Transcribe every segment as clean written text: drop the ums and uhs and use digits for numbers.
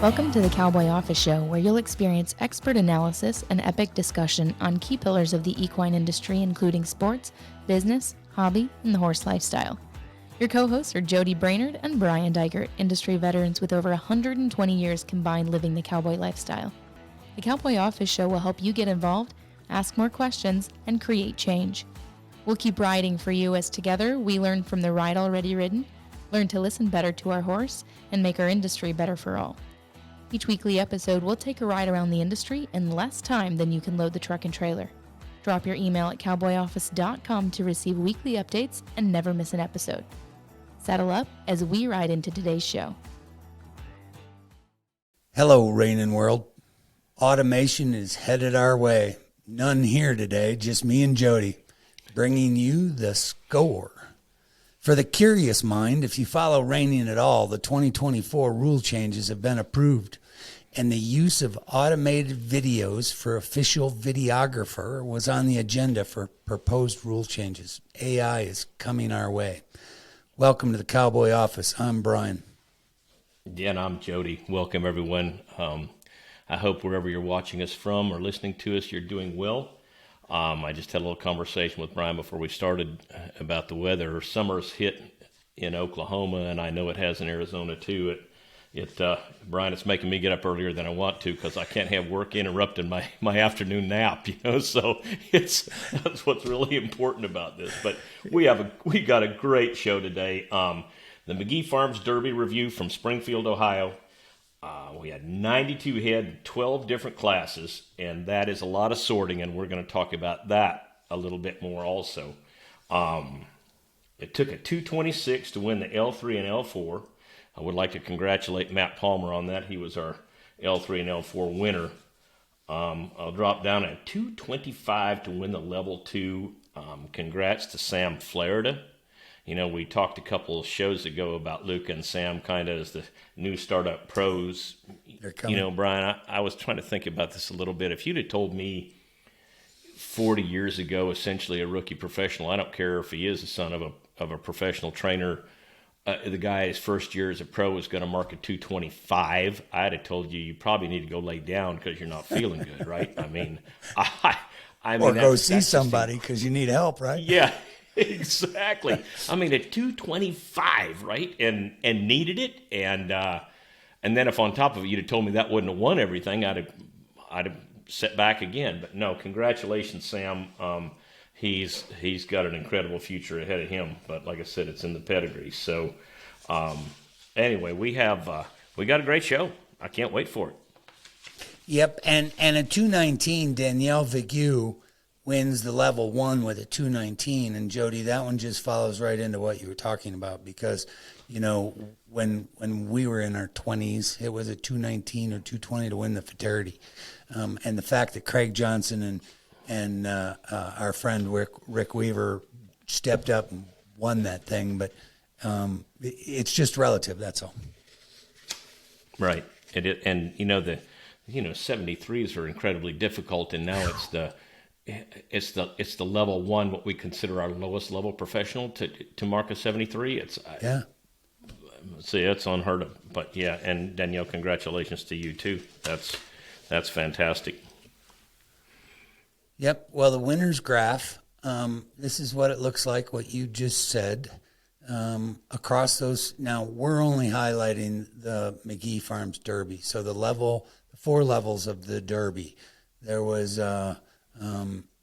Welcome to the Cowboy Office Show, where you'll experience expert analysis and epic discussion on key pillars of the equine industry, including sports, business, hobby, and the horse lifestyle. Your co-hosts are Jody Brainerd and Brian Dykert, industry veterans with over 120 years combined living the cowboy lifestyle. The Cowboy Office Show will help you get involved, ask more questions, and create change. We'll keep riding for you as together we learn from the ride already ridden, learn to listen better to our horse, and make our industry better for all. Each weekly episode will take a ride around the industry in less time than you can load the truck and trailer. Drop your email at cowboyoffice.com to receive weekly updates and never miss an episode. Saddle up as we ride into today's show. Hello, Reining World. Automation is headed our way. None here today, just me and Jody, bringing you the score. For the curious mind, if you follow reining at all, the 2024 rule changes have been approved, and the use of automated videos for official videographer was on the agenda for proposed rule changes. AI is coming our way. Welcome to the Cowboy Office. I'm Brian. Yeah, and I'm Jody. Welcome, everyone. I hope wherever you're watching us from or listening to us, you're doing well. I just had a little conversation with Brian before we started about the weather. Summer's hit in Oklahoma, and I know it has in Arizona too. Brian, it's making me get up earlier than I want to because I can't have work interrupting my afternoon nap. So that's what's really important about this. But we got a great show today. The McGee Farms Derby review from Springfield, Ohio. We had 92 head, 12 different classes, and that is a lot of sorting, and we're going to talk about that a little bit more also. It took a 226 to win the L3 and L4. I would like to congratulate Matt Palmer on that. He was our L3 and L4 winner. I'll drop down at 225 to win the Level 2. Congrats to Sam Flaherty. We talked a couple of shows ago about Luca and Sam kind of as the new startup pros. Brian, I was trying to think about this a little bit. If you'd have told me 40 years ago, essentially a rookie professional, I don't care if he is the son of a professional trainer, the guy his first year as a pro was going to mark a 225, I'd have told you probably need to go lay down because you're not feeling good, right? I mean, or go see somebody because you need help, right? Yeah. Exactly. I mean, at 225, right, and needed it, and then if on top of it you'd have told me that wouldn't have won everything, I'd have set back again. But no, congratulations, Sam. He's got an incredible future ahead of him. But like I said, it's in the pedigree. So anyway, we got a great show. I can't wait for it. Yep, and at 219, Danielle Vigue wins the Level 1 with a 219. And Jody, that one just follows right into what you were talking about because, when we were in our 20s, it was a 219 or 220 to win the fraternity. And the fact that Craig Johnson and our friend Rick Weaver stepped up and won that thing, but it's just relative, that's all. Right. And the 73s are incredibly difficult, and now it's the Level 1, what we consider our lowest level professional to mark a 73. It's unheard of. But yeah, and Danielle, congratulations to you too. That's fantastic. Yep. Well, the winner's graph. This is what it looks like. What you just said. Across those. Now we're only highlighting the McGee Farms Derby. So the 4 levels of the Derby. There was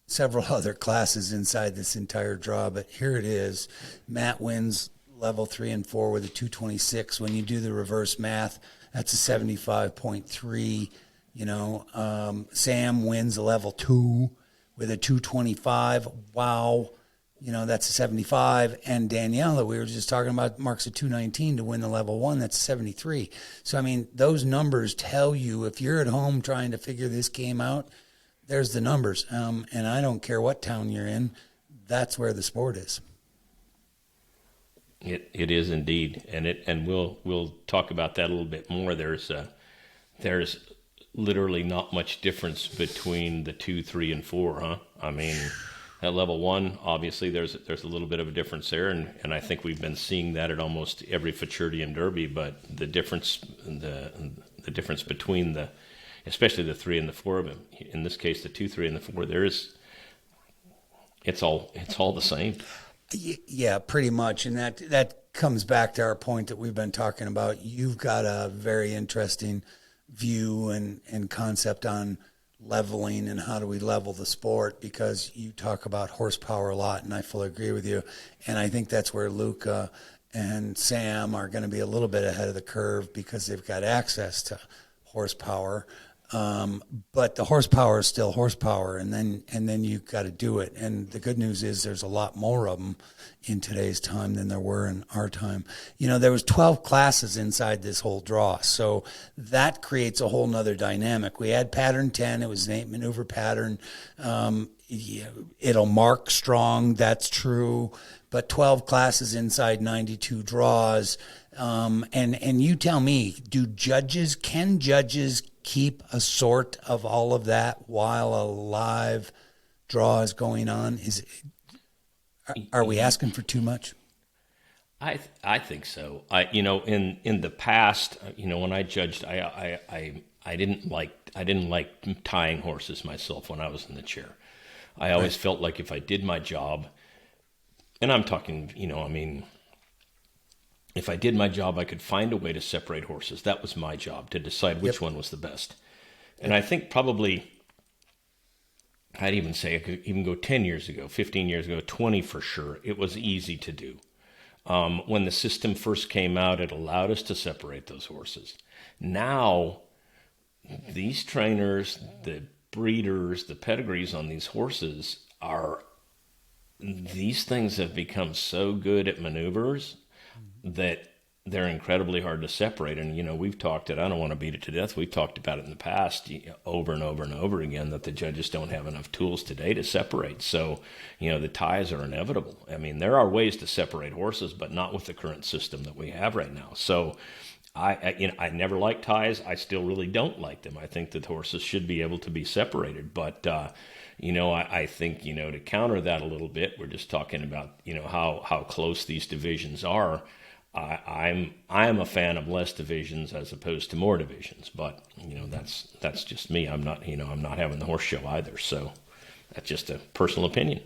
several other classes inside this entire draw, but here it is. Matt wins Level 3 and 4 with a 226. When you do the reverse math, that's a 75.3. Sam wins a Level 2 with a 225. Wow. That's a 75. And Danielle, that we were just talking about, marks a 219 to win the Level 1. That's a 73. So, I mean, those numbers tell you if you're at home trying to figure this game out, there's the numbers. And I don't care what town you're in. That's where the sport is. It is indeed. And we'll talk about that a little bit more. There's literally not much difference between the 2, 3, and 4, huh? I mean, at Level 1, obviously there's a little bit of a difference there, and I think we've been seeing that at almost every futurity and derby, but the difference, the difference between especially the 3 and the 4 of them. In this case, the 2, 3, and the 4. It's all the same. Yeah, pretty much, and that comes back to our point that we've been talking about. You've got a very interesting view and concept on leveling and how do we level the sport, because you talk about horsepower a lot, and I fully agree with you. And I think that's where Luca and Sam are going to be a little bit ahead of the curve because they've got access to horsepower. But the horsepower is still horsepower, and then you've got to do it. And the good news is there's a lot more of them in today's time than there were in our time. There was 12 classes inside this whole draw, so that creates a whole nother dynamic. We had pattern 10. It was an 8 maneuver pattern. It'll mark strong, that's true, but 12 classes inside 92 draws. And you tell me, can judges keep a sort of all of that while a live draw is going on? Are we asking for too much? I think so. In the past, when I judged, I didn't like tying horses myself when I was in the chair. I always felt like if I did my job, and I'm talking, if I did my job, I could find a way to separate horses. That was my job, to decide which one was the best. And I think probably, I'd even say I could even go 10 years ago, 15 years ago, 20 for sure. It was easy to do. When the system first came out, it allowed us to separate those horses. Now, these trainers, the breeders, the pedigrees on these horses these things have become so good at maneuvers that they're incredibly hard to separate. And, we've talked it, I don't want to beat it to death. We've talked about it in the past over and over and over again that the judges don't have enough tools today to separate. So, the ties are inevitable. I mean, there are ways to separate horses, but not with the current system that we have right now. So I never liked ties. I still really don't like them. I think that horses should be able to be separated. But, I think, to counter that a little bit, we're just talking about, how close these divisions are. I'm a fan of less divisions as opposed to more divisions, but that's just me. I'm not having the horse show either, so that's just a personal opinion.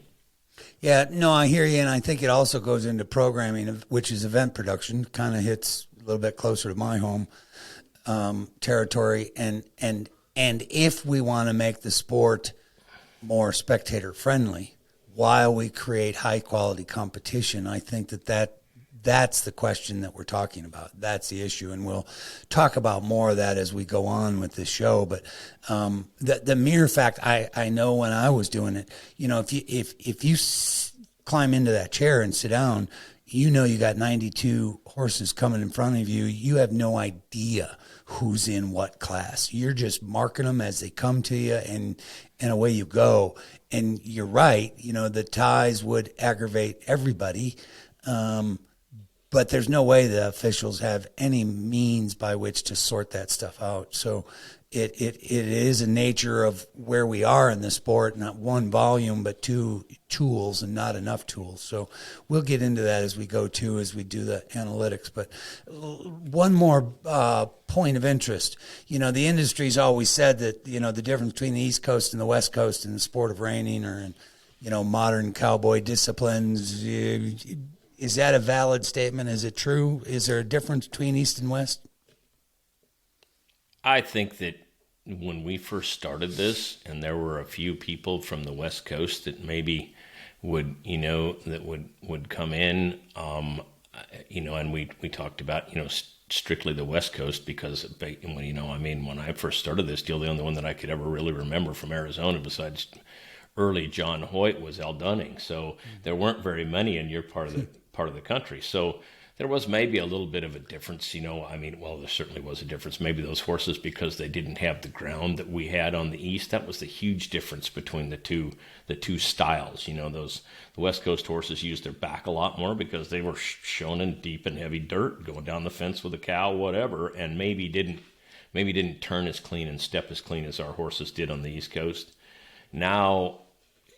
Yeah, no, I hear you, and I think it also goes into programming, which is event production. Kind of hits a little bit closer to my home territory, and if we want to make the sport more spectator friendly while we create high quality competition, I think that's the question that we're talking about. That's the issue, and we'll talk about more of that as we go on with this show. But the mere fact, I know when I was doing it, if you climb into that chair and sit down, you got 92 horses coming in front of you. You have no idea who's in what class. You're just marking them as they come to you, and away you go. And you're right, the ties would aggravate everybody. But there's no way the officials have any means by which to sort that stuff out. So it is a nature of where we are in the sport, not one volume, but two tools and not enough tools. So we'll get into that as we go too, as we do the analytics. But one more point of interest. The industry's always said that, the difference between the East Coast and the West Coast in the sport of reining or in, modern cowboy disciplines, is that a valid statement? Is it true? Is there a difference between East and West? I think that when we first started this, and there were a few people from the West Coast that maybe would come in, and we talked about, strictly the West Coast because, when I first started this deal, the only one that I could ever really remember from Arizona besides early John Hoyt was Al Dunning. So there weren't very many in your part of the country. So there was maybe a little bit of a difference, there certainly was a difference. Maybe those horses, because they didn't have the ground that we had on the East, that was the huge difference between the two styles. The West Coast horses used their back a lot more because they were shown in deep and heavy dirt, going down the fence with a cow, whatever, and maybe didn't turn as clean and step as clean as our horses did on the East Coast. Now,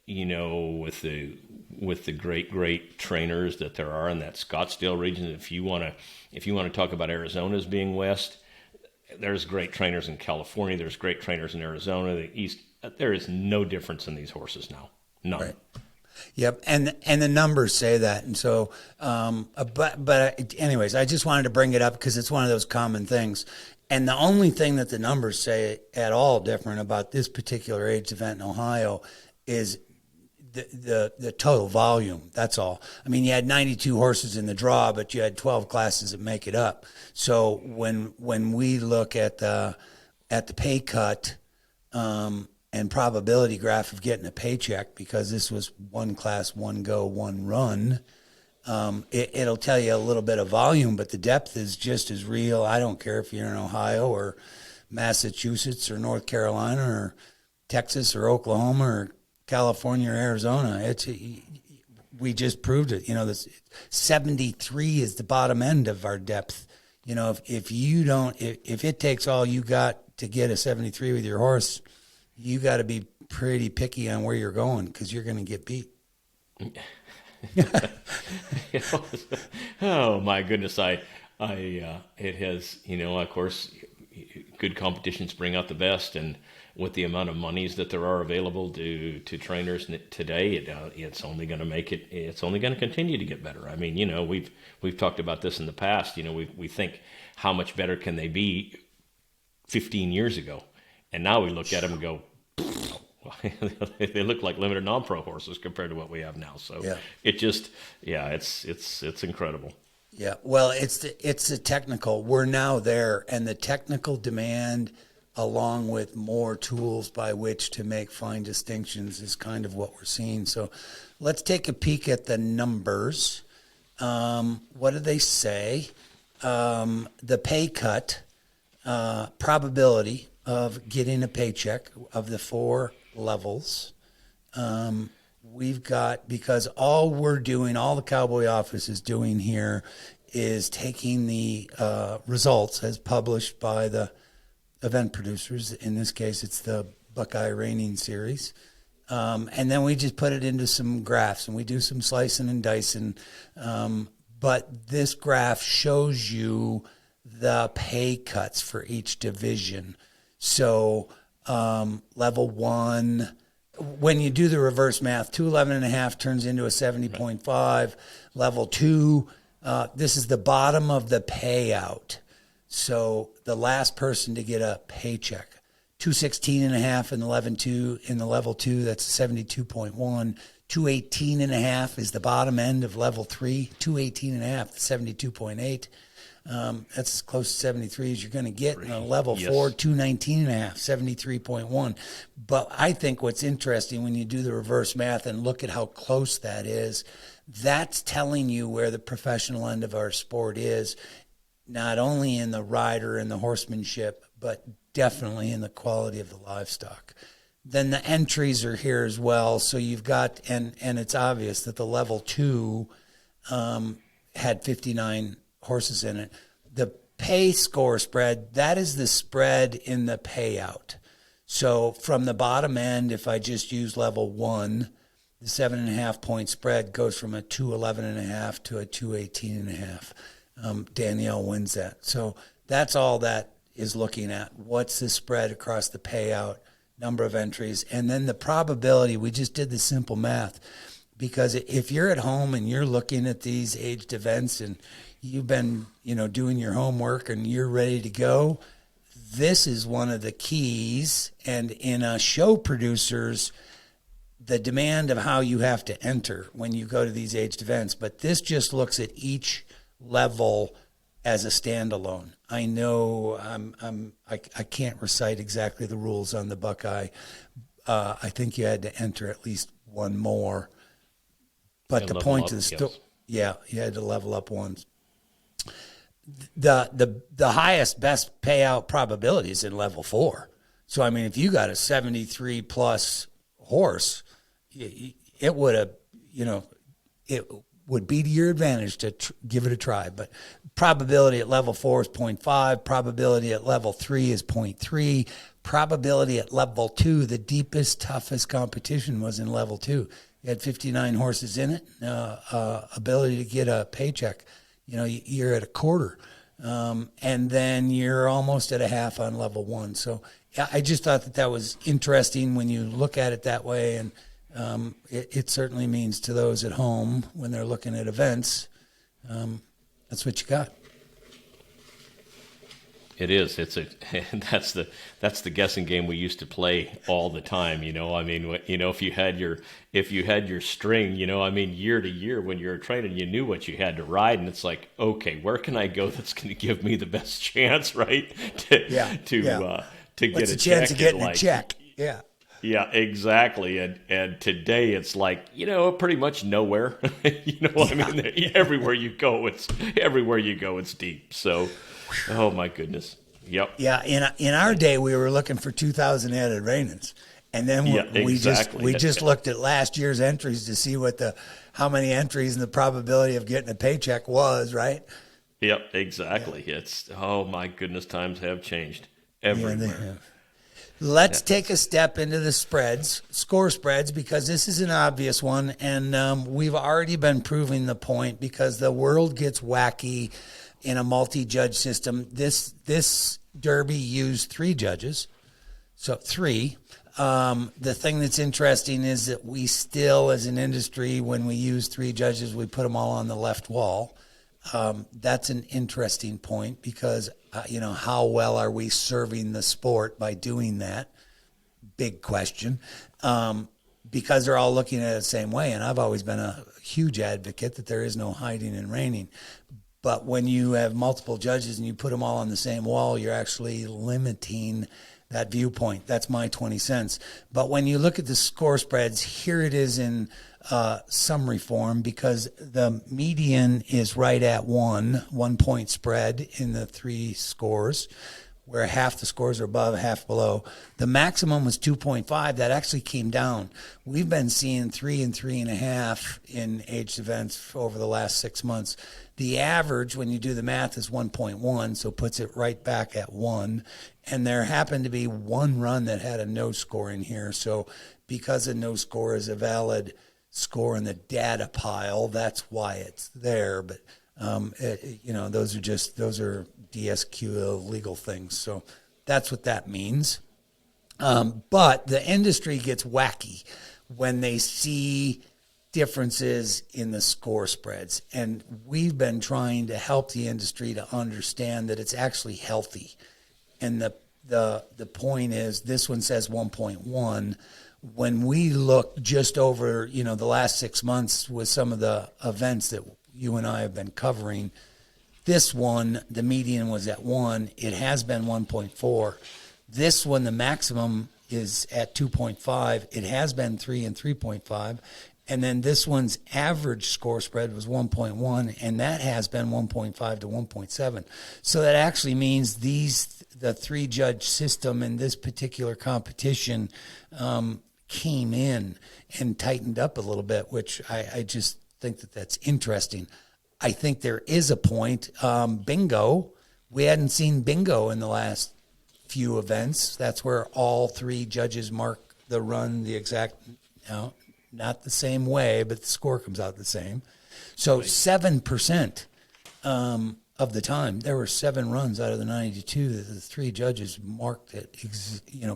with the great trainers that there are in that Scottsdale region, if you want to talk about Arizona as being West, there's great trainers in California. There's great trainers in Arizona, the East. There is no difference in these horses now. None. Right. Yep, and the numbers say that, and so, but anyways, I just wanted to bring it up because it's one of those common things, and the only thing that the numbers say at all different about this particular age event in Ohio is the total volume. That's all. I mean, you had 92 horses in the draw, but you had 12 classes that make it up. So when we look at the pay cut, and probability graph of getting a paycheck, because this was one class, one go, one run, it'll tell you a little bit of volume, but the depth is just as real. I don't care if you're in Ohio or Massachusetts or North Carolina or Texas or Oklahoma or California or Arizona. We just proved it. This 73 is the bottom end of our depth. If it takes all you got to get a 73 with your horse, you got to be pretty picky on where you're going, because you're going to get beat. Oh my goodness. It has, of course, good competitions bring out the best, and with the amount of monies that there are available to trainers today, it's only going to make it. It's only going to continue to get better. I mean, we've talked about this in the past. We think, how much better can they be 15 years ago? And now we look at them and go, they look like limited non-pro horses compared to what we have now. So it's incredible. Yeah, well, it's the technical. We're now there, and the technical demand, along with more tools by which to make fine distinctions, is kind of what we're seeing. So let's take a peek at the numbers. What do they say? The pay cut probability of getting a paycheck of the 4 levels. We've got, because all the Cowboy office is doing here is taking the results as published by the event producers. In this case, it's the Buckeye Reining series. And then we just put it into some graphs, and we do some slicing and dicing. But this graph shows you the pay cuts for each division. So level 1, when you do the reverse math, 211.5 turns into a 70.5. Level 2, this is the bottom of the payout. So the last person to get a paycheck, 216.5 in the level 2, that's 72.1. 218.5 is the bottom end of level 3. 218.5, 72.8. That's as close to 73 as you're going to get. In a level 4, 219.5, 73.1. But I think what's interesting when you do the reverse math and look at how close that is, that's telling you where the professional end of our sport is, not only in the rider and the horsemanship, but definitely in the quality of the livestock. Then the entries are here as well. So you've got, and it's obvious that the level 2 had 59 horses in it. The pay score spread, that is the spread in the payout. So from the bottom end, if I just use level 1, the 7.5 point spread goes from a 211.5 to a 218.5. Danielle wins that. So that's all that is looking at. What's the spread across the payout, number of entries, and then the probability. We just did the simple math, because if you're at home and you're looking at these aged events and you've been, doing your homework and you're ready to go, this is one of the keys. And in a show producers, the demand of how you have to enter when you go to these aged events. But this just looks at each level as a standalone. I know I can't recite exactly the rules on the Buckeye. I think you had to enter at least one more. But the point of the story, you had to level up once. The highest best payout probability is in level 4. So I mean, if you got a 73 plus horse, it would have, it would be to your advantage to give it a try. But probability at level 4 is 0.5. Probability at level 3 is 0.3. Probability at level 2, the deepest, toughest competition was in level 2. You had 59 horses in it. Ability to get a paycheck, you're at a quarter. and then you're almost at a half on level 1. So yeah, I just thought that was interesting when you look at it that way, and it certainly means to those at home when they're looking at events, that's what you got. It is. That's the guessing game we used to play all the time. I mean, if you had your string, year to year when you were training, you knew what you had to ride, and it's like, okay, where can I go that's going to give me the best chance, right? To get What's a the chance check of getting a check? Yeah. Yeah, exactly. And today it's like, pretty much nowhere. I mean, everywhere you go, it's deep. So, oh my goodness. Yep. Yeah. In our day, we were looking for 2,000 added Reinings, and then we just looked at last year's entries to see how many entries and the probability of getting a paycheck was, right? Yep, exactly. Yeah. It's, oh my goodness, times have changed everywhere. Yeah, let's take a step into the score spreads, because this is an obvious one, and we've already been proving the point because the world gets wacky in a multi-judge system. This derby used 3 judges, so 3. The thing that's interesting is that we still, as an industry, when we use 3 judges, we put them all on the left wall. That's an interesting point because, how well are we serving the sport by doing that? Big question. Because they're all looking at it the same way. And I've always been a huge advocate that there is no hiding and reining. But when you have multiple judges and you put them all on the same wall, you're actually limiting that viewpoint. That's my 20 cents. But when you look at the score spreads, here it is in summary form, because the median is right at 1 point spread in the 3 scores, where half the scores are above, half below. The maximum was 2.5. That actually came down. We've been seeing 3 and 3.5 in aged events over the last 6 months. The average, when you do the math, is 1.1, so puts it right back at 1. And there happened to be 1 run that had a no score in here. So because a no score is a valid score in the data pile, that's why it's there. But those are DSQ legal things. So that's what that means. But the industry gets wacky when they see differences in the score spreads. And we've been trying to help the industry to understand that it's actually healthy. And the point is, this one says 1.1. When we look just over, the last 6 months with some of the events that you and I have been covering, this one, the median was at 1. It has been 1.4. This one, the maximum is at 2.5. It has been 3 and 3.5. And then this one's average score spread was 1.1, and that has been 1.5 to 1.7. So that actually means the 3-judge system in this particular competition came in and tightened up a little bit, which I just think that's interesting. I think there is a point. Bingo, we hadn't seen bingo in the last few events. That's where all 3 judges mark the run the exact, not the same way, but the score comes out the same. So 7% of the time, there were 7 runs out of the 92 that the 3 judges marked that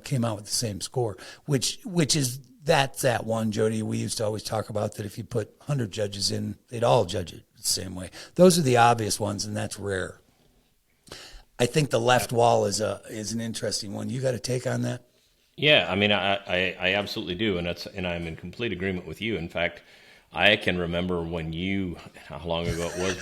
came out with the same score, which is that's that one, Jody. We used to always talk about that if you put 100 judges in, they'd all judge it the same way. Those are the obvious ones, and that's rare. I think the left wall is an interesting one. You got a take on that? Yeah, I mean, I absolutely do, and I'm in complete agreement with you. In fact, I can remember how long ago it was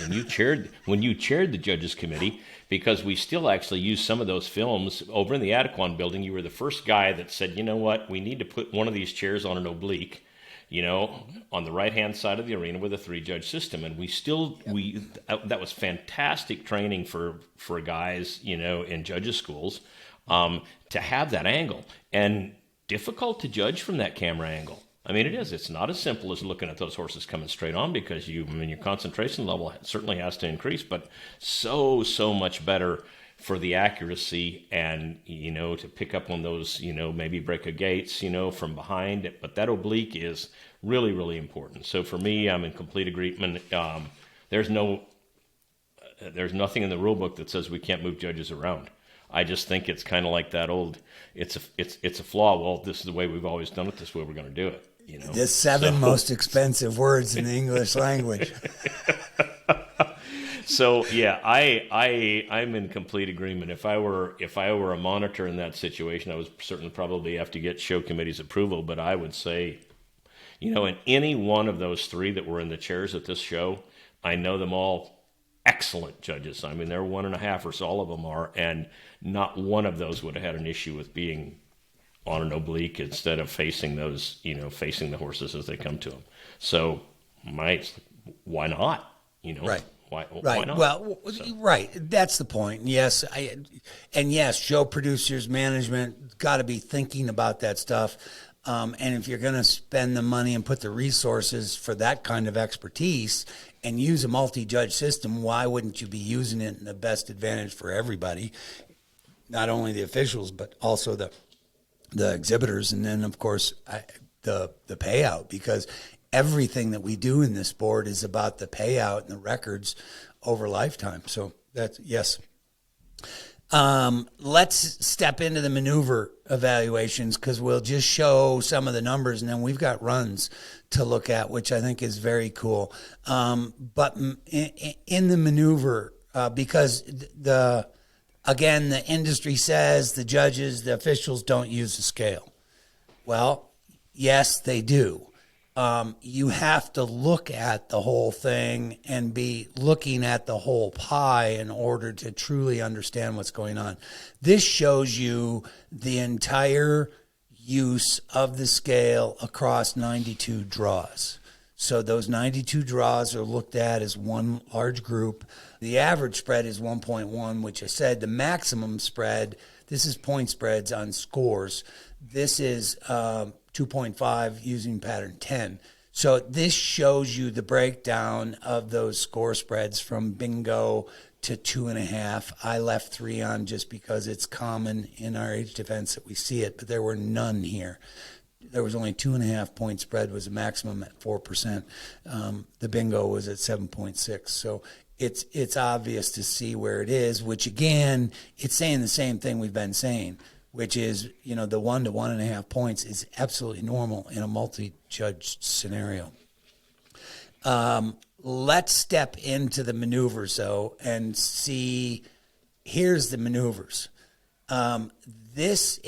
when you chaired the judges committee, because we still actually use some of those films over in the Adequan building. You were the first guy that said, you know what, we need to put one of these chairs on an oblique, on the right-hand side of the arena with a 3-judge system. And that was fantastic training for guys, in judges schools, to have that angle, and difficult to judge from that camera angle. I mean, it is. It's not as simple as looking at those horses coming straight on, because your concentration level certainly has to increase, but so much better for the accuracy and, to pick up on those, maybe break a gates, from behind. But that oblique is really, really important. So for me, I'm in complete agreement. There's no there's nothing in the rule book that says we can't move judges around. I just think it's kind of like that old, it's a flaw. Well, this is the way we've always done it. This is the way we're going to do it. You know, the seven most expensive words in the English language. So yeah, I'm in complete agreement. If I were a monitor in that situation, I would certainly probably have to get show committee's approval. But I would say, you know, in any one of those three that were in the chairs at this show, I know them all excellent judges. I mean, they're 1.5 or so, all of them are, and not one of those would have had an issue with being on an oblique instead of facing those, you know, facing the horses as they come to them. So, why not? You know, right? Why not? Well, right. That's the point. Yes, yes, show producers, management got to be thinking about that stuff. And if you're going to spend the money and put the resources for that kind of expertise and use a multi-judge system, why wouldn't you be using it in the best advantage for everybody? Not only the officials, but also the exhibitors, and then of course the payout, because everything that we do in this sport is about the payout and the records over lifetime. So that's yes. Let's step into the maneuver evaluations, because we'll just show some of the numbers, and then we've got runs to look at, which I think is very cool. But in the maneuver, because the industry says the judges, the officials don't use the scale. Well, yes, they do. You have to look at the whole thing and be looking at the whole pie in order to truly understand what's going on. This shows you the entire use of the scale across 92 draws. So those 92 draws are looked at as one large group. The average spread is 1.1, which I said. The maximum spread, this is point spreads on scores. This is 2.5 using pattern 10. So this shows you the breakdown of those score spreads from bingo to 2.5. I left 3 on just because it's common in our aged events that we see it, but there were none here. There was only 2.5 point spread was a maximum at 4%. The bingo was at 7.6. So it's obvious to see where it is, which again, it's saying the same thing we've been saying, which is, you know, the 1 to 1.5 points is absolutely normal in a multi-judge scenario. Let's step into the maneuvers, though, and see, here's the maneuvers. This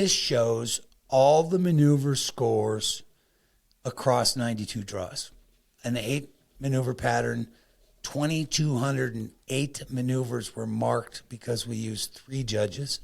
shows all the maneuver scores across 92 draws. An 8 maneuver pattern, 2,208 maneuvers were marked because we used 3 judges.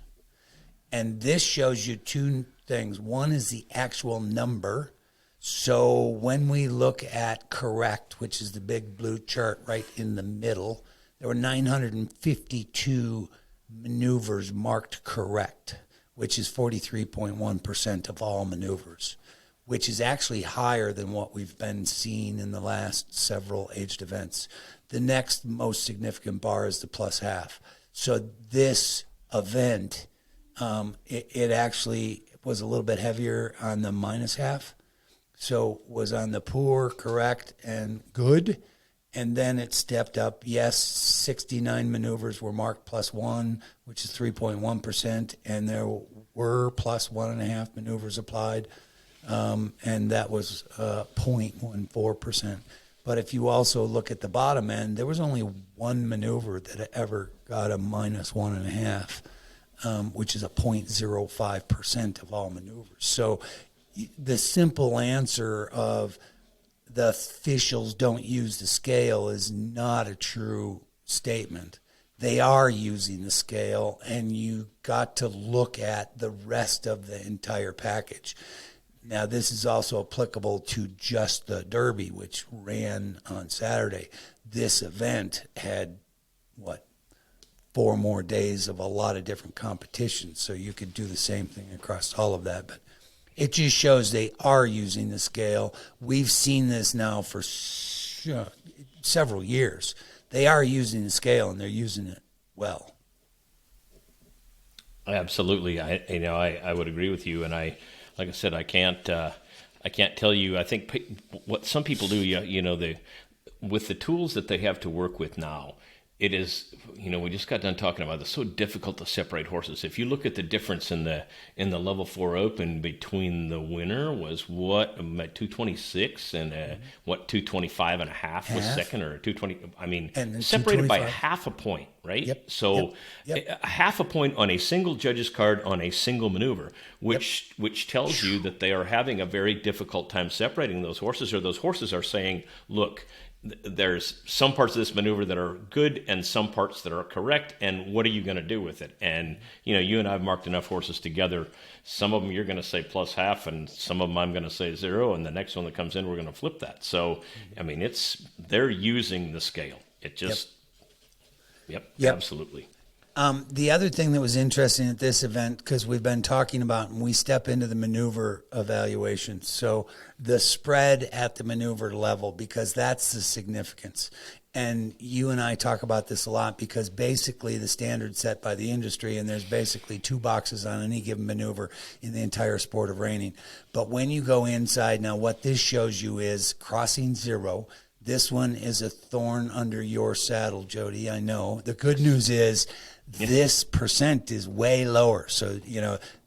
And this shows you 2 things. One is the actual number. So when we look at correct, which is the big blue chart right in the middle, there were 952 maneuvers marked correct, which is 43.1% of all maneuvers, which is actually higher than what we've been seeing in the last several aged events. The next most significant bar is the plus half. So this event, it actually was a little bit heavier on the minus half. So was on the poor, correct, and good. And then it stepped up. Yes, 69 maneuvers were marked plus 1, which is 3.1%. And there were plus 1.5 maneuvers applied. And that was 0.14%. But if you also look at the bottom end, there was only 1 maneuver that ever got a minus 1.5, which is a 0.05% of all maneuvers. So the simple answer of the officials don't use the scale is not a true statement. They are using the scale, and you got to look at the rest of the entire package. Now, this is also applicable to just the Derby, which ran on Saturday. This event had, 4 more days of a lot of different competitions, so you could do the same thing across all of that. But it just shows they are using the scale. We've seen this now for several years. They are using the scale, and they're using it well. Absolutely. I would agree with you, and like I said, I can't tell you. I think what some people do, with the tools that they have to work with now, it is, we just got done talking about it's so difficult to separate horses. If you look at the difference in the level 4 open between the winner was what, 226 and 225 and a half was second, or 220. I mean, and separated by half a point, right? Yep. So a half a point on a single judge's card on a single maneuver, which tells you that they are having a very difficult time separating those horses, or those horses are saying, look, there's some parts of this maneuver that are good and some parts that are correct, and what are you going to do with it? And you and I have marked enough horses together. Some of them you're going to say plus half, and some of them I'm going to say 0, and the next one that comes in we're going to flip that. So I mean, they're using the scale. It just yep. Absolutely. The other thing that was interesting at this event, because we've been talking about, and we step into the maneuver evaluation, so the spread at the maneuver level, because that's the significance. And you and I talk about this a lot, because basically the standard set by the industry, and there's basically 2 boxes on any given maneuver in the entire sport of reining. But when you go inside, now what this shows you is crossing 0. This one is a thorn under your saddle, Jody, I know. The good news is this percent is way lower. So,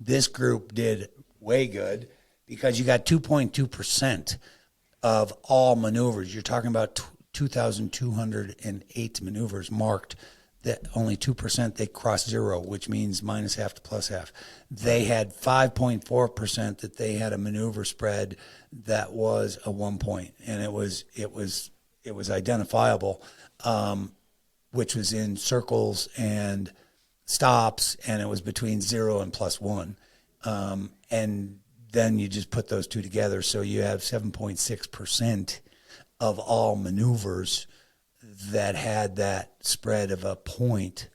this group did way good, because you got 2.2% of all maneuvers. You're talking about 2,208 maneuvers marked, that only 2% they crossed 0, which means minus half to plus half. They had 5.4% that they had a maneuver spread that was a 1 point, and it was identifiable, which was in circles and stops, and it was between 0 and plus 1. And then you just put those two together, so you have 7.6% of all maneuvers that had that spread of a point,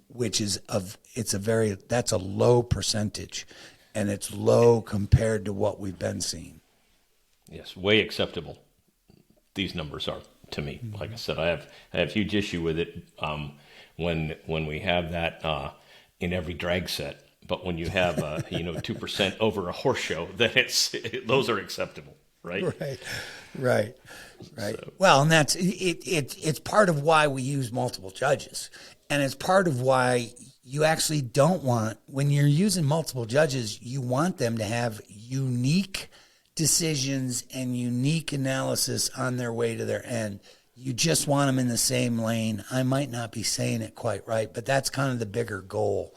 which is that's a low percentage, and it's low compared to what we've been seeing. Yes, way acceptable. These numbers are to me. Like I said, I have huge issue with it when we have that in every drag set. But when you have 2% over a horse show, then those are acceptable, right? Right. So. Well, and that's it's part of why we use multiple judges, and it's part of why you actually don't want, when you're using multiple judges, you want them to have unique decisions and unique analysis on their way to their end. You just want them in the same lane. I might not be saying it quite right, but that's kind of the bigger goal.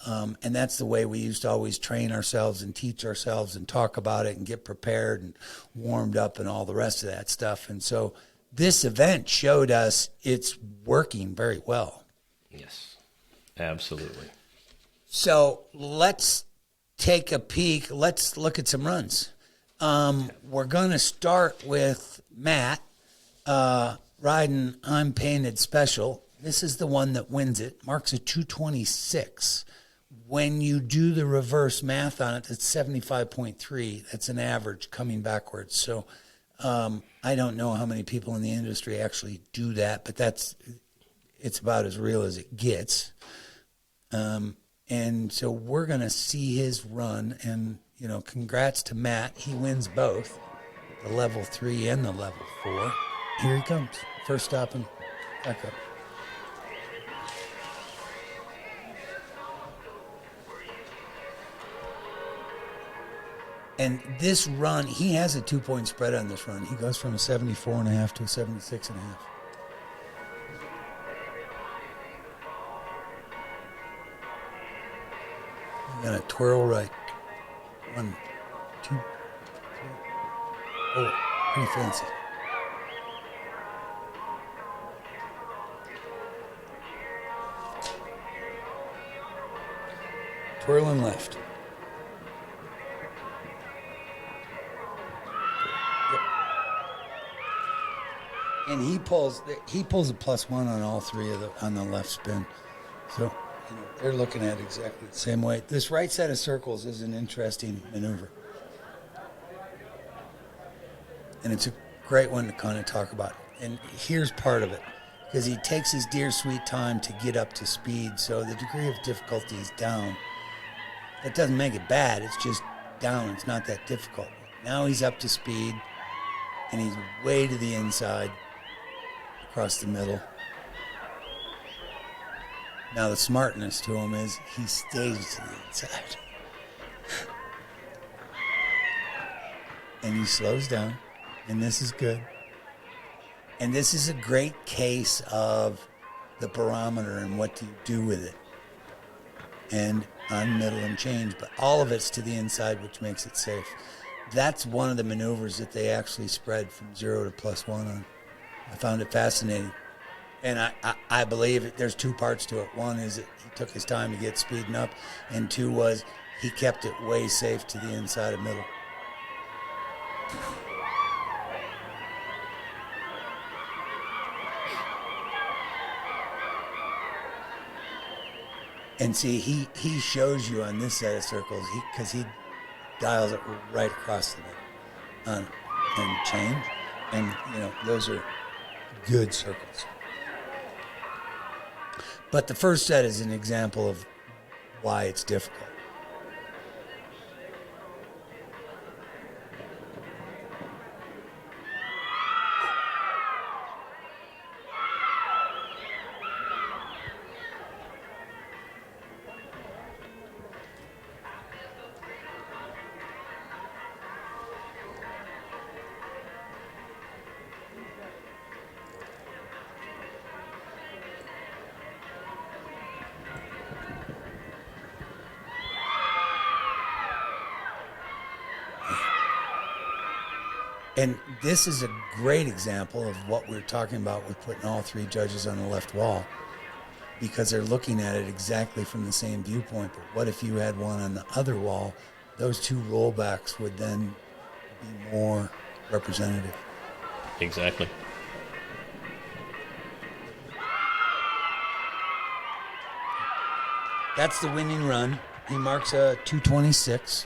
And that's the way we used to always train ourselves and teach ourselves and talk about it and get prepared and warmed up and all the rest of that stuff. And so this event showed us it's working very well. Yes, absolutely. So let's take a peek. Let's look at some runs. We're going to start with Matt riding Unpainted Special. This is the one that wins it. Marks a 226. When you do the reverse math on it, it's 75.3. That's an average coming backwards. So I don't know how many people in the industry actually do that, but it's about as real as it gets. And so we're going to see his run, and congrats to Matt. He wins both, the level 3 and the level 4. Here he comes. First stop and back up. And this run, he has a 2-point spread on this run. He goes from a 74.5 to a 76.5. I'm going to twirl right. 1, 2, 3. Oh, pretty fancy. Twirling left. Yep. And he pulls a +1 on all 3 on the left spin. So they're looking at it exactly the same way. This right set of circles is an interesting maneuver. And it's a great one to kind of talk about. And here's part of it, because he takes his dear sweet time to get up to speed, so the degree of difficulty is down. That doesn't make it bad, it's just down. It's not that difficult. Now he's up to speed, and he's way to the inside. across the middle. Now the smartness to him is he stays to the inside. And he slows down, and this is good. And this is a great case of the barometer and what do you do with it. And on middle and change, but all of it's to the inside, which makes it safe. That's one of the maneuvers that they actually spread from 0 to +1 on. I found it fascinating. And I believe there's two parts to it. One is that he took his time to get speeding up, and two was he kept it way safe to the inside of middle. And see, he shows you on this set of circles, because he dials it right across the middle and change. And, those are good circles. But the first set is an example of why it's difficult. And this is a great example of what we're talking about with putting all three judges on the left wall, because they're looking at it exactly from the same viewpoint. But what if you had one on the other wall? Those two rollbacks would then be more representative. Exactly. That's the winning run. He marks a 226.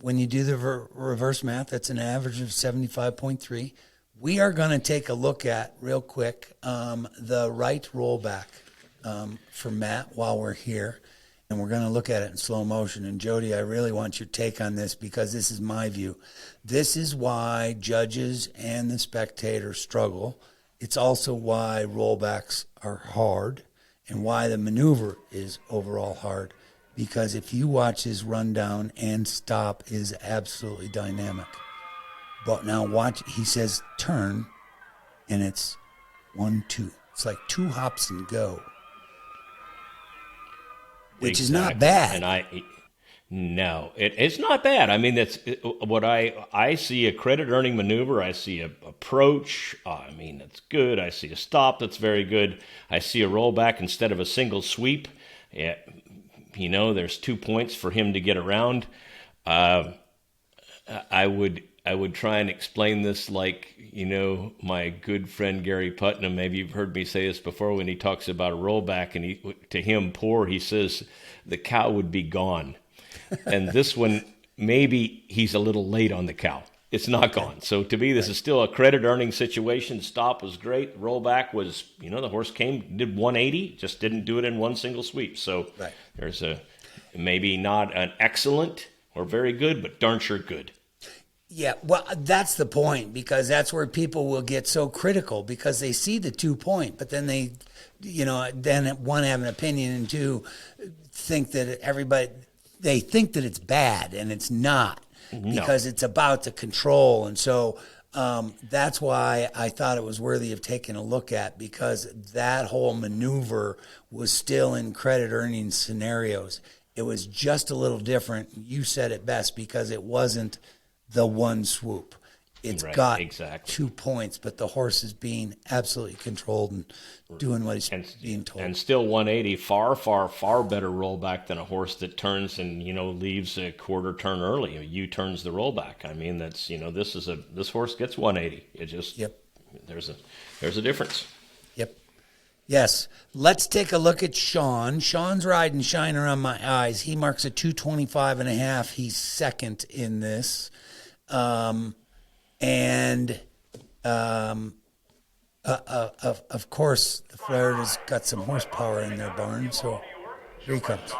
When you do the reverse math, that's an average of 75.3. We are going to take a look at, real quick, the right rollback for Matt while we're here. And we're going to look at it in slow motion. And Jody, I really want your take on this, because this is my view. This is why judges and the spectator struggle. It's also why rollbacks are hard, and why the maneuver is overall hard. Because if you watch his rundown and stop is absolutely dynamic. But now watch, he says turn, and it's 1, 2. It's like 2 hops and go, which is not bad. And no, it's not bad. I mean, that's what I see: a credit earning maneuver. I see a approach. That's good. I see a stop. That's very good. I see a rollback instead of a single sweep. Yeah. There's 2 points for him to get around. I would try and explain this like, my good friend Gary Putnam. Maybe you've heard me say this before, when he talks about a rollback, and to him, poor, he says the cow would be gone. And this one, maybe he's a little late on the cow. It's not gone. So to me, this is still a credit earning situation. Stop was great. Rollback was, the horse did 180, just didn't do it in one single sweep. So There's maybe not an excellent or very good, but darn sure good. Yeah, well, that's the point, because that's where people will get so critical, because they see the 2 point, but then they, then one, have an opinion, and two, think that they think that it's bad, and it's not. Because it's about the control. And so that's why I thought it was worthy of taking a look at, because that whole maneuver was still in credit earning scenarios. It was just a little different. You said it best, because it wasn't the one swoop. It's got 2 points, but the horse is being absolutely controlled and doing what he's being told. And still 180, far, far, far better rollback than a horse that turns and, leaves a quarter turn early. U-turns the rollback. That's, this horse gets 180. It just, there's a difference. Yep. Yes. Let's take a look at Sean. Sean's riding Shine Around My Eyes. He marks a 225.5. He's second in this. Of course, the Florida's got some horsepower in their barn, so here he comes.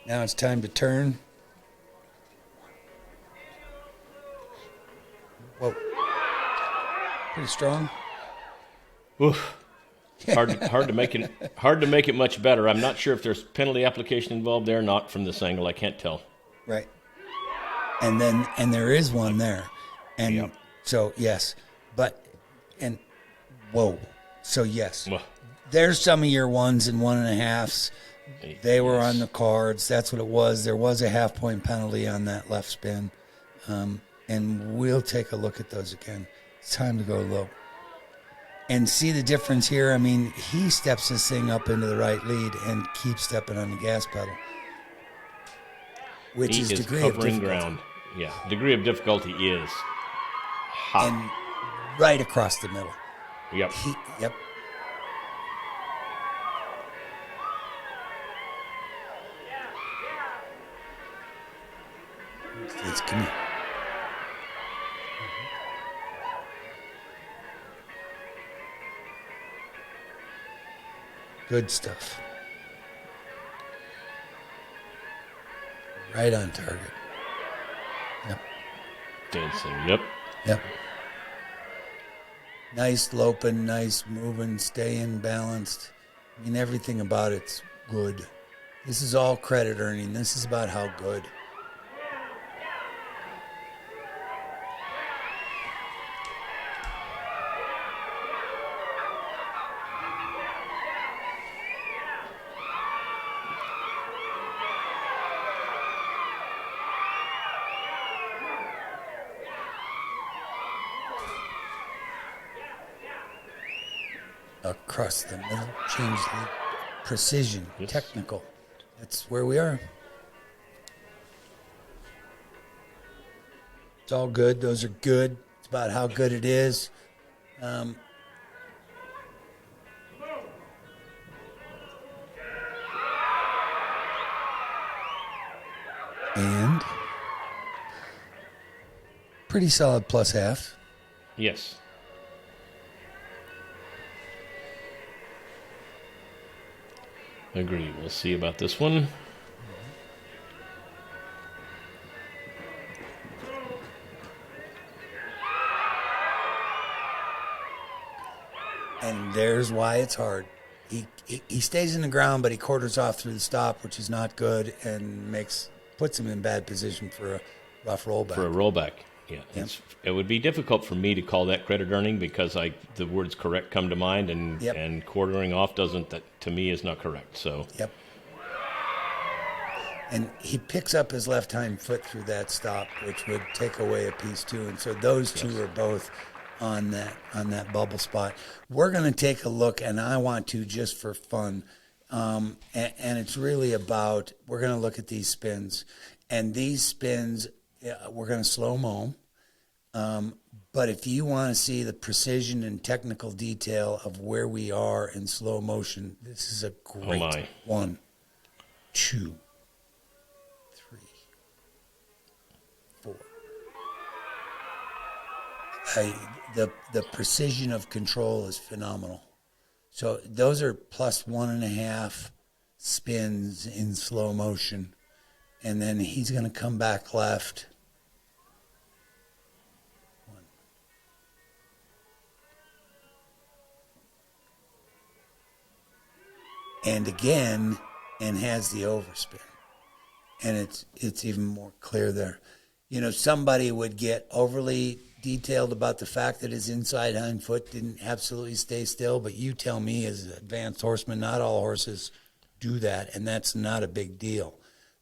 Now it's time to turn. Whoa. Pretty strong. Oof. Hard to make it much better. I'm not sure if there's penalty application involved there or not from this angle. I can't tell. Right. And there is one there. And Yep. so, yes. Whoa. So, yes. Well, There's some of your 1s and 1.5s. They were on the cards. That's what it was. There was a half-point penalty on that left spin. And we'll take a look at those again. It's time to go low. And see the difference here? I mean, he steps this thing up into the right lead and keeps stepping on the gas pedal. Which is degree of difficulty. Ground. Yeah, degree of difficulty is high. And right across the middle. Yep. Yep. Come here. Good stuff. Right on target. Yep. Dancing. Yep. Yep. Nice loping, nice moving, staying balanced. I mean, everything about it's good. This is all credit earning. This is about how good. Across the middle, change the precision, yes. Technical. That's where we are. It's all good. Those are good. It's about how good it is. And pretty solid plus half. Yes. Agree. We'll see about this one. And there's why it's hard. He stays in the ground, but he quarters off through the stop, which is not good, and puts him in bad position for a rough rollback. For a rollback, yeah. Yep. It would be difficult for me to call that credit earning because the words correct come to mind, and Yep. and quartering off doesn't. That to me is not correct. So. Yep. And he picks up his left hind foot through that stop, which would take away a piece too. And so those two are both on that bubble spot. We're going to take a look, and I want to just for fun. And it's really about, we're going to look at these spins. And these spins, we're going to slow-mo. But if you want to see the precision and technical detail of where we are in slow motion, this is a great 1, 2, 3, 4. The precision of control is phenomenal. So those are plus 1.5 spins in slow motion. And then he's going to come back left. 1. And again, and has the overspin. And it's even more clear there. You know, somebody would get overly detailed about the fact that his inside hind foot didn't absolutely stay still, but you tell me as an advanced horseman, not all horses do that, and that's not a big deal.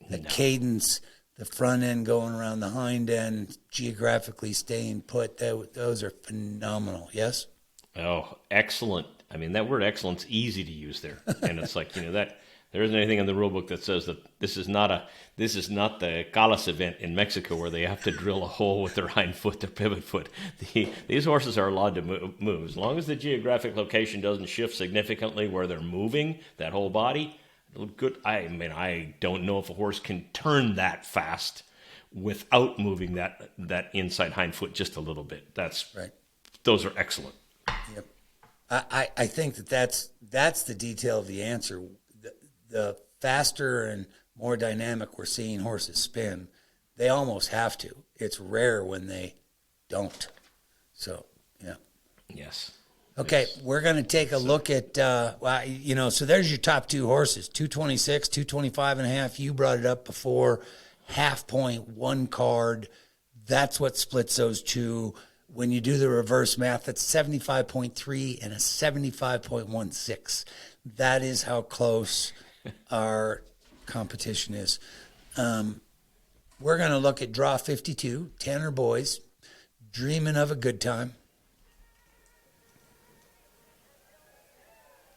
The cadence, the front end going around the hind end, geographically staying put, those are phenomenal, yes? Oh, excellent. I mean, that word excellent's easy to use there. And it's like, that there isn't anything in the rule book that says that this is not the Calas event in Mexico where they have to drill a hole with their hind foot, their pivot foot. These horses are allowed to move. As long as the geographic location doesn't shift significantly where they're moving, that whole body, good. I mean, I don't know if a horse can turn that fast without moving that inside hind foot just a little bit. That's right. Those are excellent. Yep. I think that's the detail of the answer. The faster and more dynamic we're seeing horses spin, they almost have to. It's rare when they don't. So, yeah. Yes. Okay, we're going to take a look at, so there's your top two horses, 226, 225 and a half. You brought it up before, half point, one card. That's what splits those two. When you do the reverse math, that's 75.3 and a 75.16. That is how close our competition is. We're going to look at draw 52, Tanner boys, dreaming of a good time.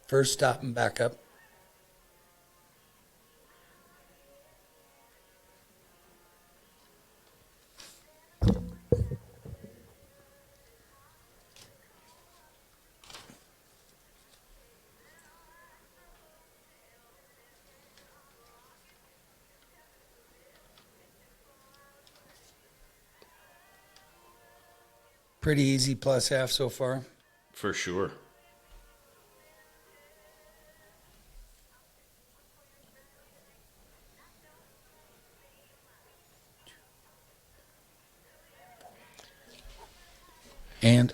First stop and back up. Pretty easy plus half so far. For sure. And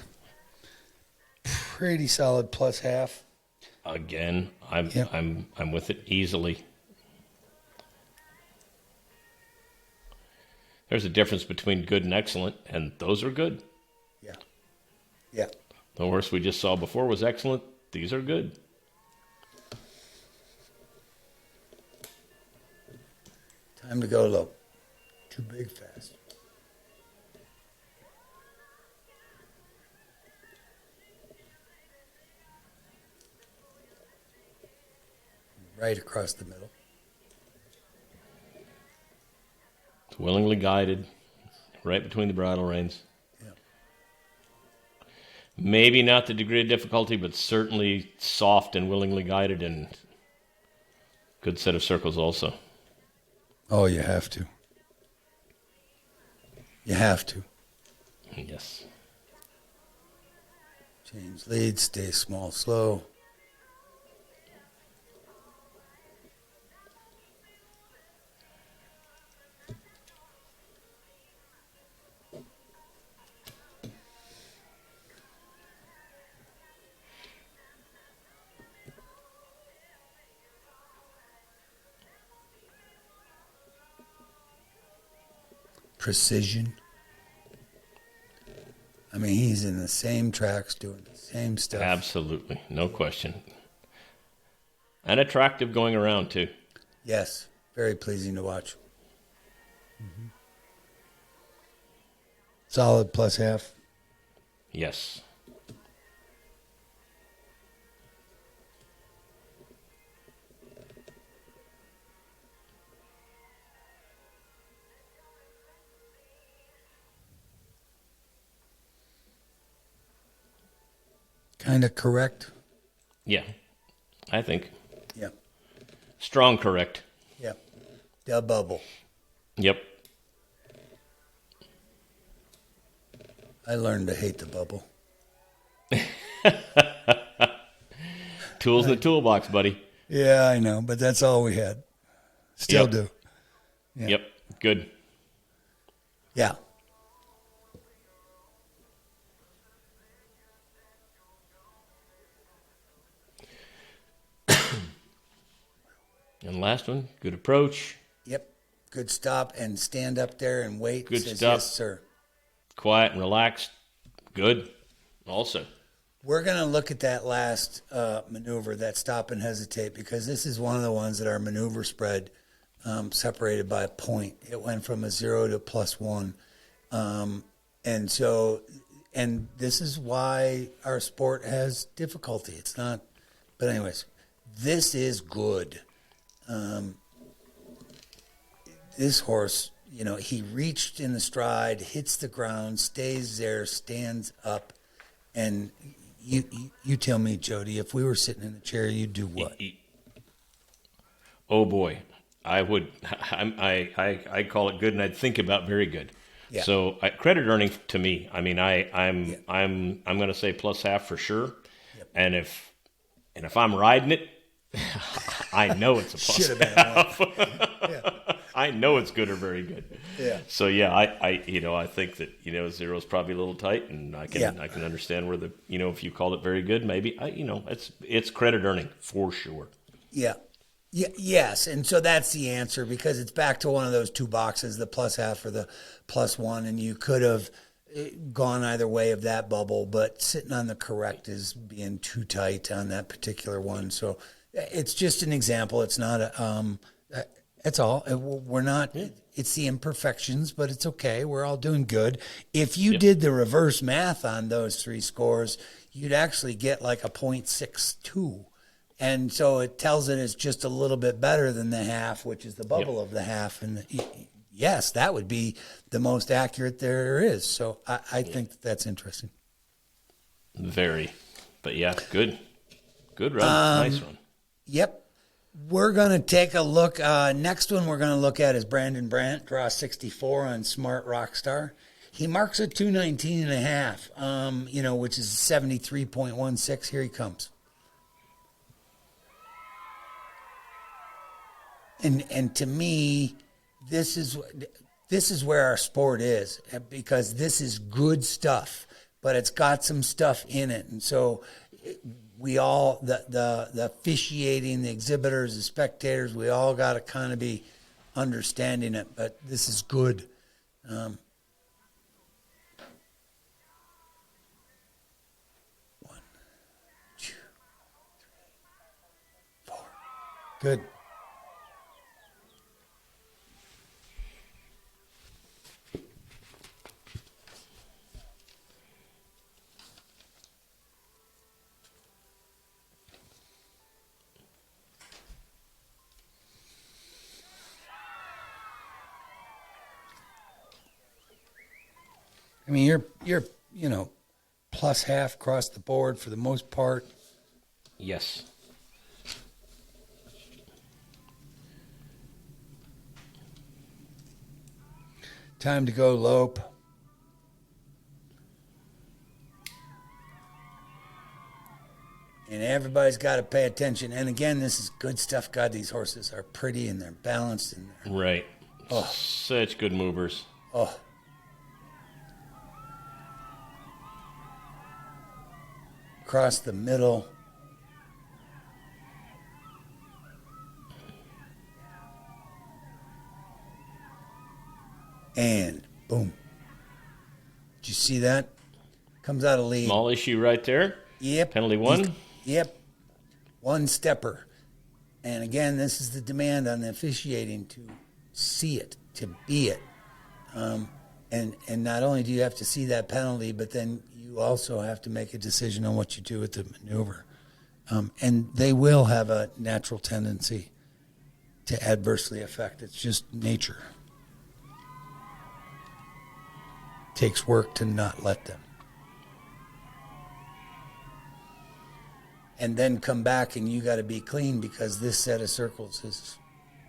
pretty solid plus half. Again, I'm with it easily. There's a difference between good and excellent, and those are good. Yeah. Yeah. The horse we just saw before was excellent. These are good. Time to go low. Too big fast. Right across the middle. It's willingly guided, right between the bridle reins. Yeah. Maybe not the degree of difficulty, but certainly soft and willingly guided, and good set of circles also. Oh, you have to. You have to. Yes. Change lead, stay small, slow. Precision. I mean, he's in the same tracks doing the same stuff. Absolutely. No question. And attractive going around, too. Yes. Very pleasing to watch. Mm-hmm. Solid plus half. Yes. Kind of correct. Yeah, I think. Yep. Strong correct. Yep. The bubble. Yep. I learned to hate the bubble. Tools in the toolbox, buddy. Yeah, I know, but that's all we had. Still do. Yeah. Yep. Good. Yeah. And last one, good approach. Yep. Good stop and stand up there and wait. Good Says, stop. yes, sir. Quiet and relaxed. Good. Also. We're going to look at that last maneuver, that stop and hesitate, because this is one of the ones that our maneuver spread separated by a point. It went from a 0 to +1. And this is why our sport has difficulty. It's not, but anyways, this is good. This horse, he reached in the stride, hits the ground, stays there, stands up, and you tell me, Jody, if we were sitting in the chair, you'd do what? Oh boy, I would. I call it good, and I'd think about very good. Yeah. So credit earning to me. I mean, I'm going to say plus half for sure. Yep. And if I'm riding it, I know it's a plus Should have been half. a 1. Yeah. I know it's good or very good. Yeah. So yeah, I think that 0 is probably a little tight, and I can understand where the if you called it very good, maybe it's credit earning for sure. Yeah. Yeah. Yes, and so that's the answer, because it's back to one of those two boxes, the plus half or the plus 1, and you could have gone either way of that bubble, but sitting on the correct is being too tight on that particular one. So it's just an example. It's not a that's all. We're not. It's the imperfections, but it's okay. We're all doing good. If you did the reverse math on those 3 scores, you'd actually get like a 0.62. And so it tells it it's just a little bit better than the half, which is the bubble of the half. And yes, that would be the most accurate there is. So I think that's interesting. Very. But yeah, good run. Nice run. Yep. We're going to take a look. Next one we're going to look at is Brandt, draw 64 on Smart Rockstar. He marks a 219.5, which is 73.16. Here he comes. And to me, this is where our sport is, because this is good stuff, but it's got some stuff in it. And so we all, the officiating, the exhibitors, the spectators, we all got to kind of be understanding it, but this is good. 1, 2, 3, 4. Good. I mean, you're plus half across the board for the most part. Yes. Time to go, Lope. And everybody's got to pay attention. And again, this is good stuff. God, these horses are pretty and they're balanced and they're right. Such good movers. Oh. Across the middle. And boom. Did you see that? Comes out of lead. Small issue right there. Yep. Penalty 1. Yep. 1 stepper. And again, this is the demand on the officiating, to see it, to be it. And not only do you have to see that penalty, but then you also have to make a decision on what you do with the maneuver. And they will have a natural tendency to adversely affect. It's just nature. Takes work to not let them. And then come back and you got to be clean, because this set of circles is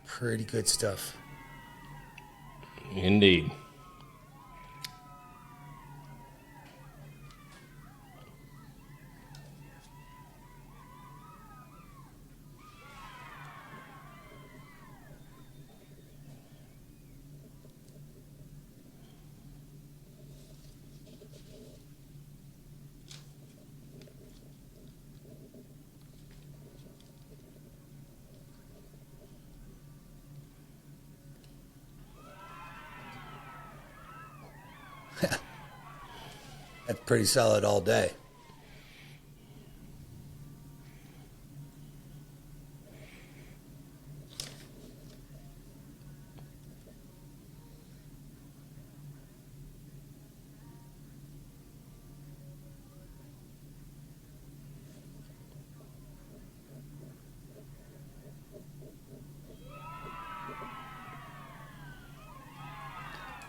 pretty good stuff. Indeed. That's pretty solid all day.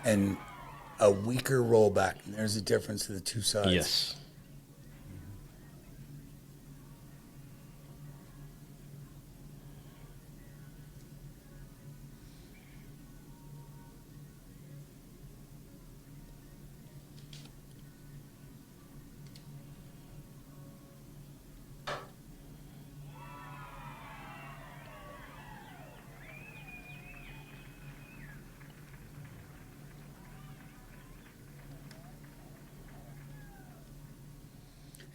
And a weaker rollback. And there's a difference to the two sides. Yes.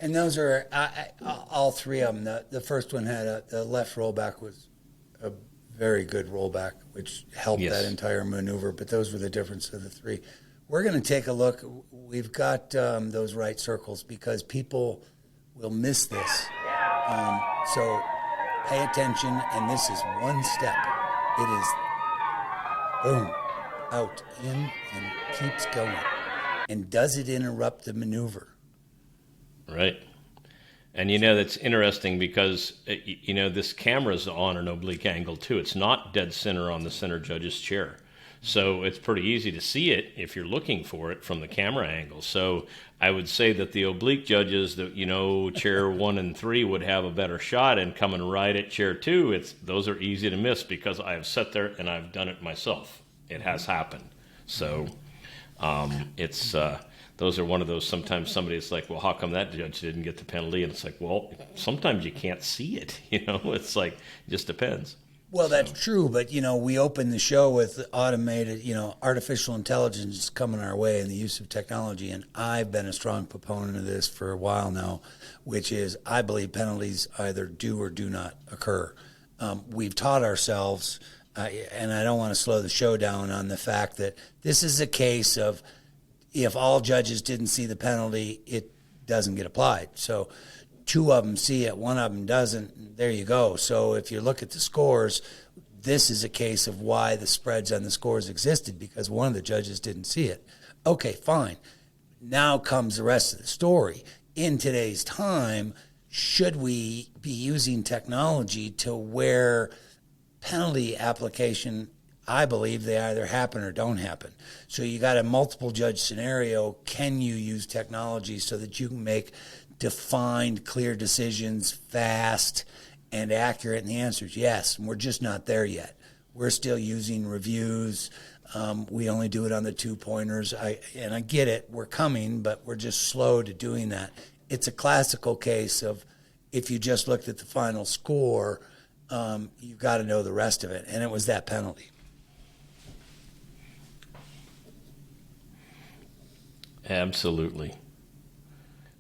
And those are all three of them. The first one had the left rollback was a very good rollback, which helped that entire maneuver. But those were the difference of the three. We're going to take a look. We've got those right circles because people will miss this. So pay attention, and this is one step. It is boom, out, in, and keeps going. And does it interrupt the maneuver? Right. And, that's interesting because, this camera's on an oblique angle, too. It's not dead center on the center judge's chair. So it's pretty easy to see it if you're looking for it from the camera angle. So I would say that the oblique judges that, chair 1 and 3 would have a better shot, and coming right at chair 2, those are easy to miss because I have sat there and I've done it myself. It has happened. So those are one of those, sometimes somebody's like, well, how come that judge didn't get the penalty? And it's like, well, sometimes you can't see it, it's like, it just depends. Well, that's true, but, we opened the show with automated, artificial intelligence coming our way and the use of technology, and I've been a strong proponent of this for a while now, which is I believe penalties either do or do not occur. We've taught ourselves, and I don't want to slow the show down on the fact that this is a case of if all judges didn't see the penalty, it doesn't get applied. So 2 of them see it, 1 of them doesn't, there you go. So if you look at the scores, this is a case of why the spreads on the scores existed, because 1 of the judges didn't see it. Okay, fine. Now comes the rest of the story. In today's time, should we be using technology to where penalty application, I believe they either happen or don't happen. So you got a multiple judge scenario. Can you use technology so that you can make defined, clear decisions, fast and accurate? And the answer is yes. And we're just not there yet. We're still using reviews. We only do it on the 2-pointers. I get it. We're coming, but we're just slow to doing that. It's a classical case of if you just looked at the final score, you've got to know the rest of it. And it was that penalty. Absolutely.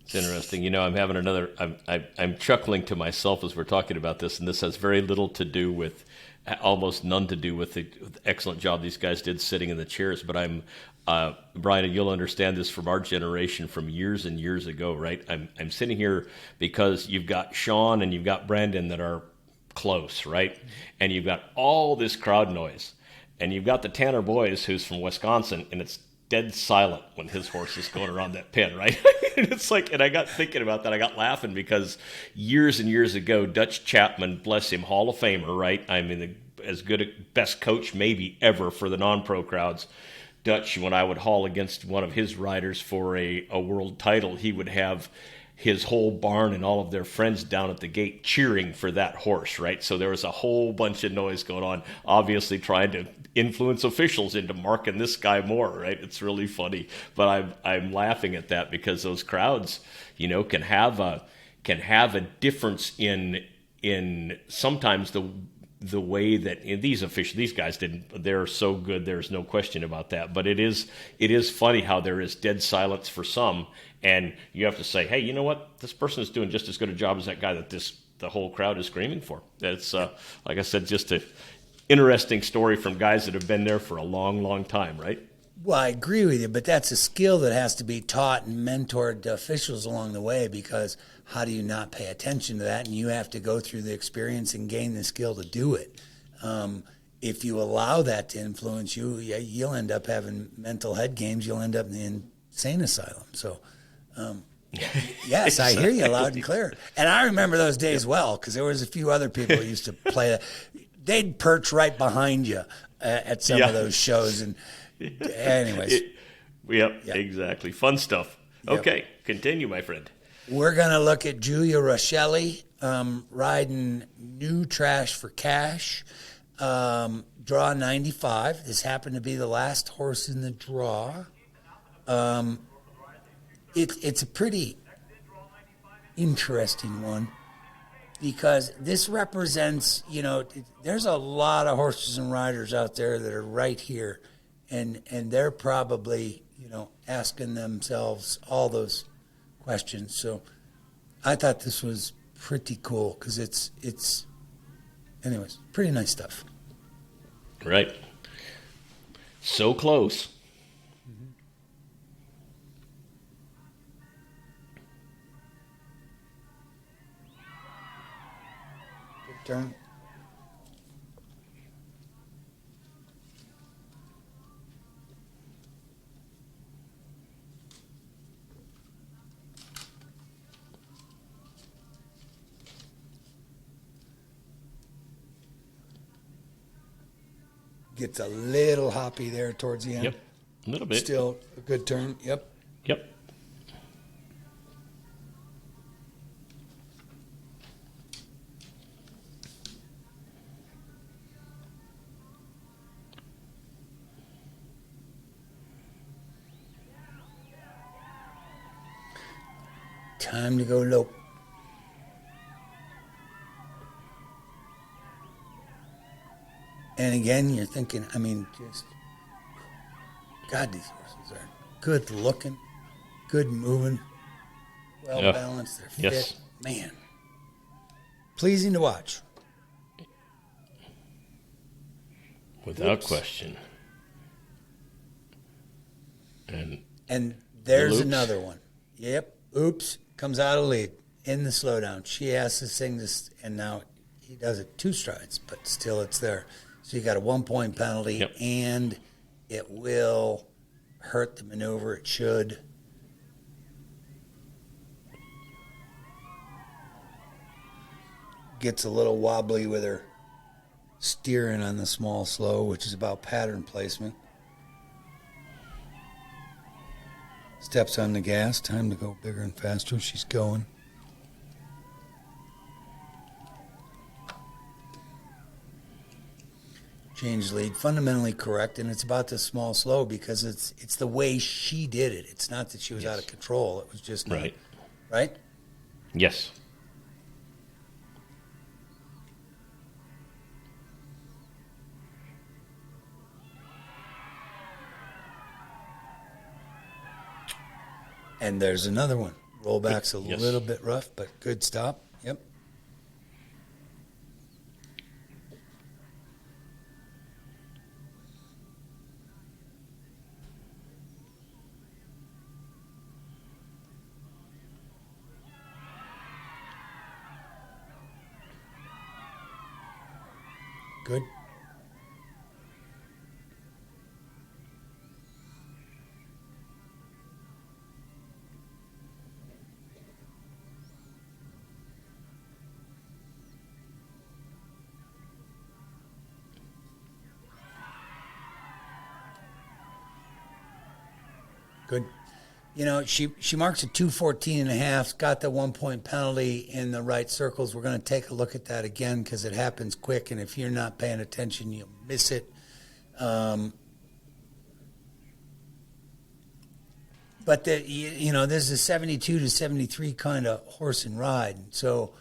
It's interesting. I'm having another, I'm chuckling to myself as we're talking about this, and this has very little to do with, almost none to do with the excellent job these guys did sitting in the chairs. But Brian, and you'll understand this from our generation from years and years ago, right? I'm sitting here because you've got Sean and you've got Brandon that are close, right? And you've got all this crowd noise. And you've got the Tanner Boys, who's from Wisconsin, and it's dead silent when his horse is going around that pen, right? And it's like, and I got thinking about that. I got laughing because years and years ago, Dutch Chapman, bless him, Hall of Famer, right? I mean, as good a best coach maybe ever for the non-pro crowds. Dutch, when I would haul against one of his riders for a world title, he would have his whole barn and all of their friends down at the gate cheering for that horse, right? So there was a whole bunch of noise going on, obviously trying to influence officials into marking this guy more, right? It's really funny, but I'm laughing at that because those crowds, can have a difference in sometimes the way that these guys they're so good, there's no question about that. But it is funny how there is dead silence for some, and you have to say, hey, you know what? This person is doing just as good a job as that guy that the whole crowd is screaming for. It's like I said, just a interesting story from guys that have been there for a long, long time, right? Well, I agree with you, but that's a skill that has to be taught and mentored to officials along the way, because how do you not pay attention to that? And you have to go through the experience and gain the skill to do it. If you allow that to influence you, you'll end up having mental head games. You'll end up in the insane asylum. So, yes, I hear you loud and clear. And I remember those days well, because there was a few other people who used to play that. They'd perch right behind you at some of those shows. And anyways. Yep, exactly. Fun stuff. Yep. Okay, continue, my friend. We're going to look at Julia Rochelli riding New Trash for Cash, draw 95. This happened to be the last horse in the draw. It's a pretty interesting one, because this represents, there's a lot of horses and riders out there that are right here, and they're probably, asking themselves all those questions. So I thought this was pretty cool because anyways, pretty nice stuff. Right. So close. Good turn. Gets a little hoppy there towards the end. Yep. A little bit. Still a good turn. Yep. Yep. Time to go low. And again, you're thinking, I mean, just, God, these horses are good looking, good moving, well balanced, they're fit. Man, pleasing to watch. Without question. And there's another one. Yep. Oops. Comes out of lead in the slowdown. She has to sing this, and now he does it 2 strides, but still it's there. So you got a 1-point penalty, and it will hurt the maneuver. It should. Gets a little wobbly with her steering on the small slow, which is about pattern placement. Steps on the gas. Time to go bigger and faster. She's going. Change lead, fundamentally correct, and it's about the small slow because it's the way she did it. It's not that she was out of control. It was just not, right? Yes. And there's another one. Rollback's a little bit rough, but good stop. Yep. Good. Good. You know, she marks a 2:14.5, got the 1-point penalty in the right circles. We're going to take a look at that again because it happens quick, and if you're not paying attention, you'll miss it. But this is a 72 to 73 kind of horse and ride. So,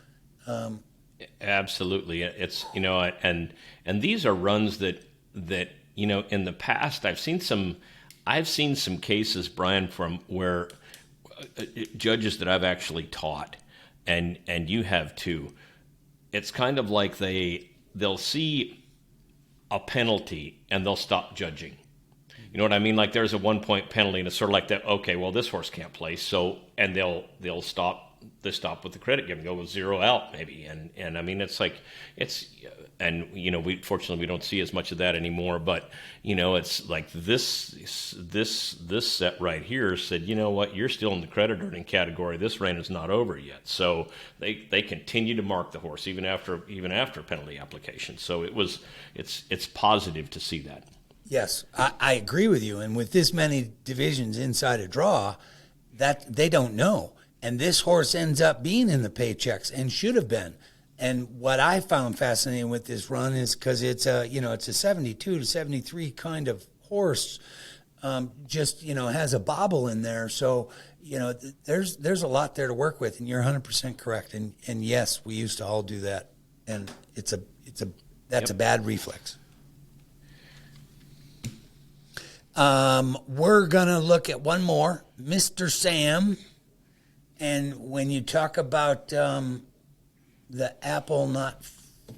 absolutely, it's and these are runs that in the past I've seen some cases, Brian, from where judges that I've actually taught, and you have too. It's kind of like they'll see a penalty and they'll stop judging. You know what I mean? Like there's a 1-point penalty and it's sort of like that. Okay, well this horse can't place, so and they'll stop. They stop with the credit give and go with 0 out maybe, and I mean we fortunately we don't see as much of that anymore. But it's like this set right here said, you know what, you're still in the credit earning category. This reign is not over yet, so they continue to mark the horse even after penalty application. So it's positive to see that. Yes, I agree with you. And with this many divisions inside a draw, that they don't know. And this horse ends up being in the paychecks and should have been. And what I found fascinating with this run is because it's a 72 to 73 kind of horse, has a bobble in there. So, there's a lot there to work with, and you're 100% correct. And yes, we used to all do that. And that's a bad reflex. We're going to look at one more, Mr. Sam. And when you talk about the apple not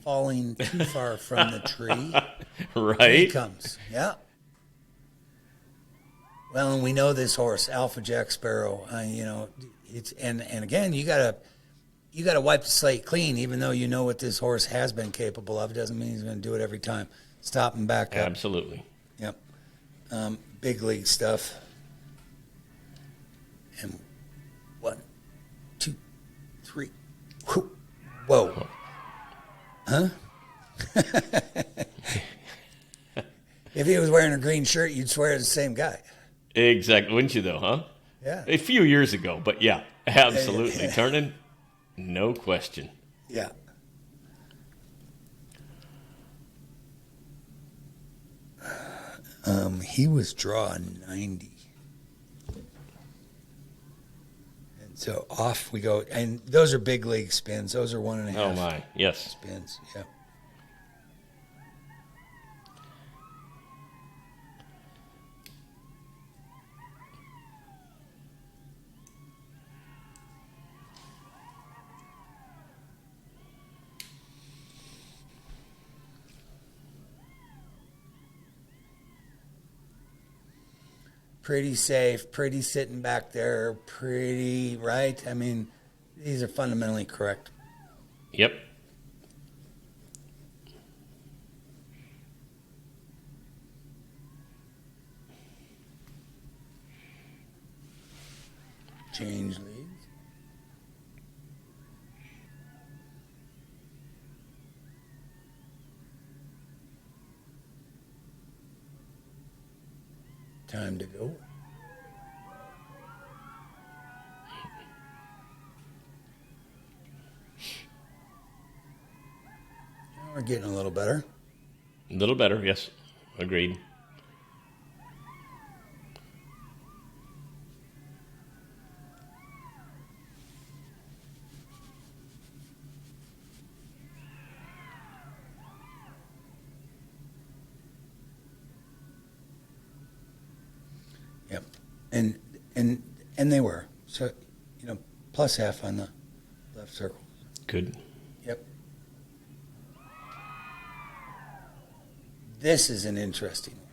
falling too far from the tree, Right? he comes. Yeah. Well, and we know this horse, Alpha Jack Sparrow. It's and again, you gotta wipe the slate clean. Even though you know what this horse has been capable of, doesn't mean he's going to do it every time. Stop and back up. Absolutely. Yep. Big league stuff. And 1, 2, 3. Whoa. Huh? If he was wearing a green shirt, you'd swear it's the same guy. Exactly. Wouldn't you, though, huh? Yeah. A few years ago, but yeah, absolutely. Turning, no question. Yeah. He was drawing 90. And so off we go. And those are big league spins. Those are 1.5. Oh, my. Yes. Spins, yeah. Pretty safe, pretty sitting back there, pretty right. I mean, these are fundamentally correct. Yep. Change leads. Time to go. We're getting a little better. A little better, yes. Agreed. Yep. And they were. So, plus half on the left circle. Good. Yep. This is an interesting one.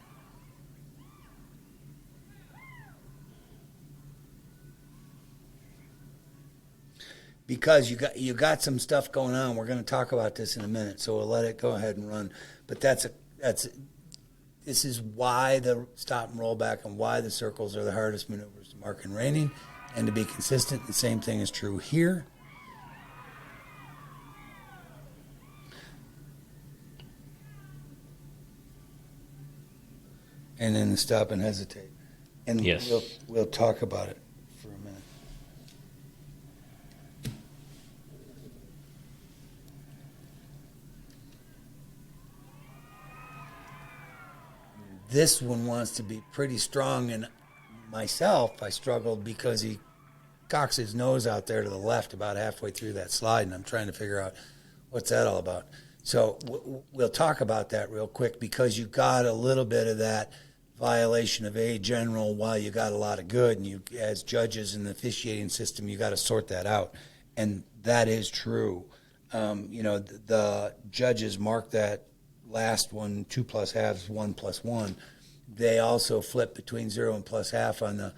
Because you got some stuff going on. We're going to talk about this in a minute, so we'll let it go ahead and run. But this is why the stop and roll back and why the circles are the hardest maneuvers to mark in reining and to be consistent. The same thing is true here. And then the stop and hesitate. And yes. we'll talk about it for a minute. This one wants to be pretty strong, and myself, I struggled because he cocks his nose out there to the left about halfway through that slide, and I'm trying to figure out what's that all about. So we'll talk about that real quick because you got a little bit of that violation of A general while you got a lot of good, and you, as judges in the officiating system, you got to sort that out, and that is true. The judges mark that last one 2 plus halves, 1 plus 1. They also flip between 0 and plus half on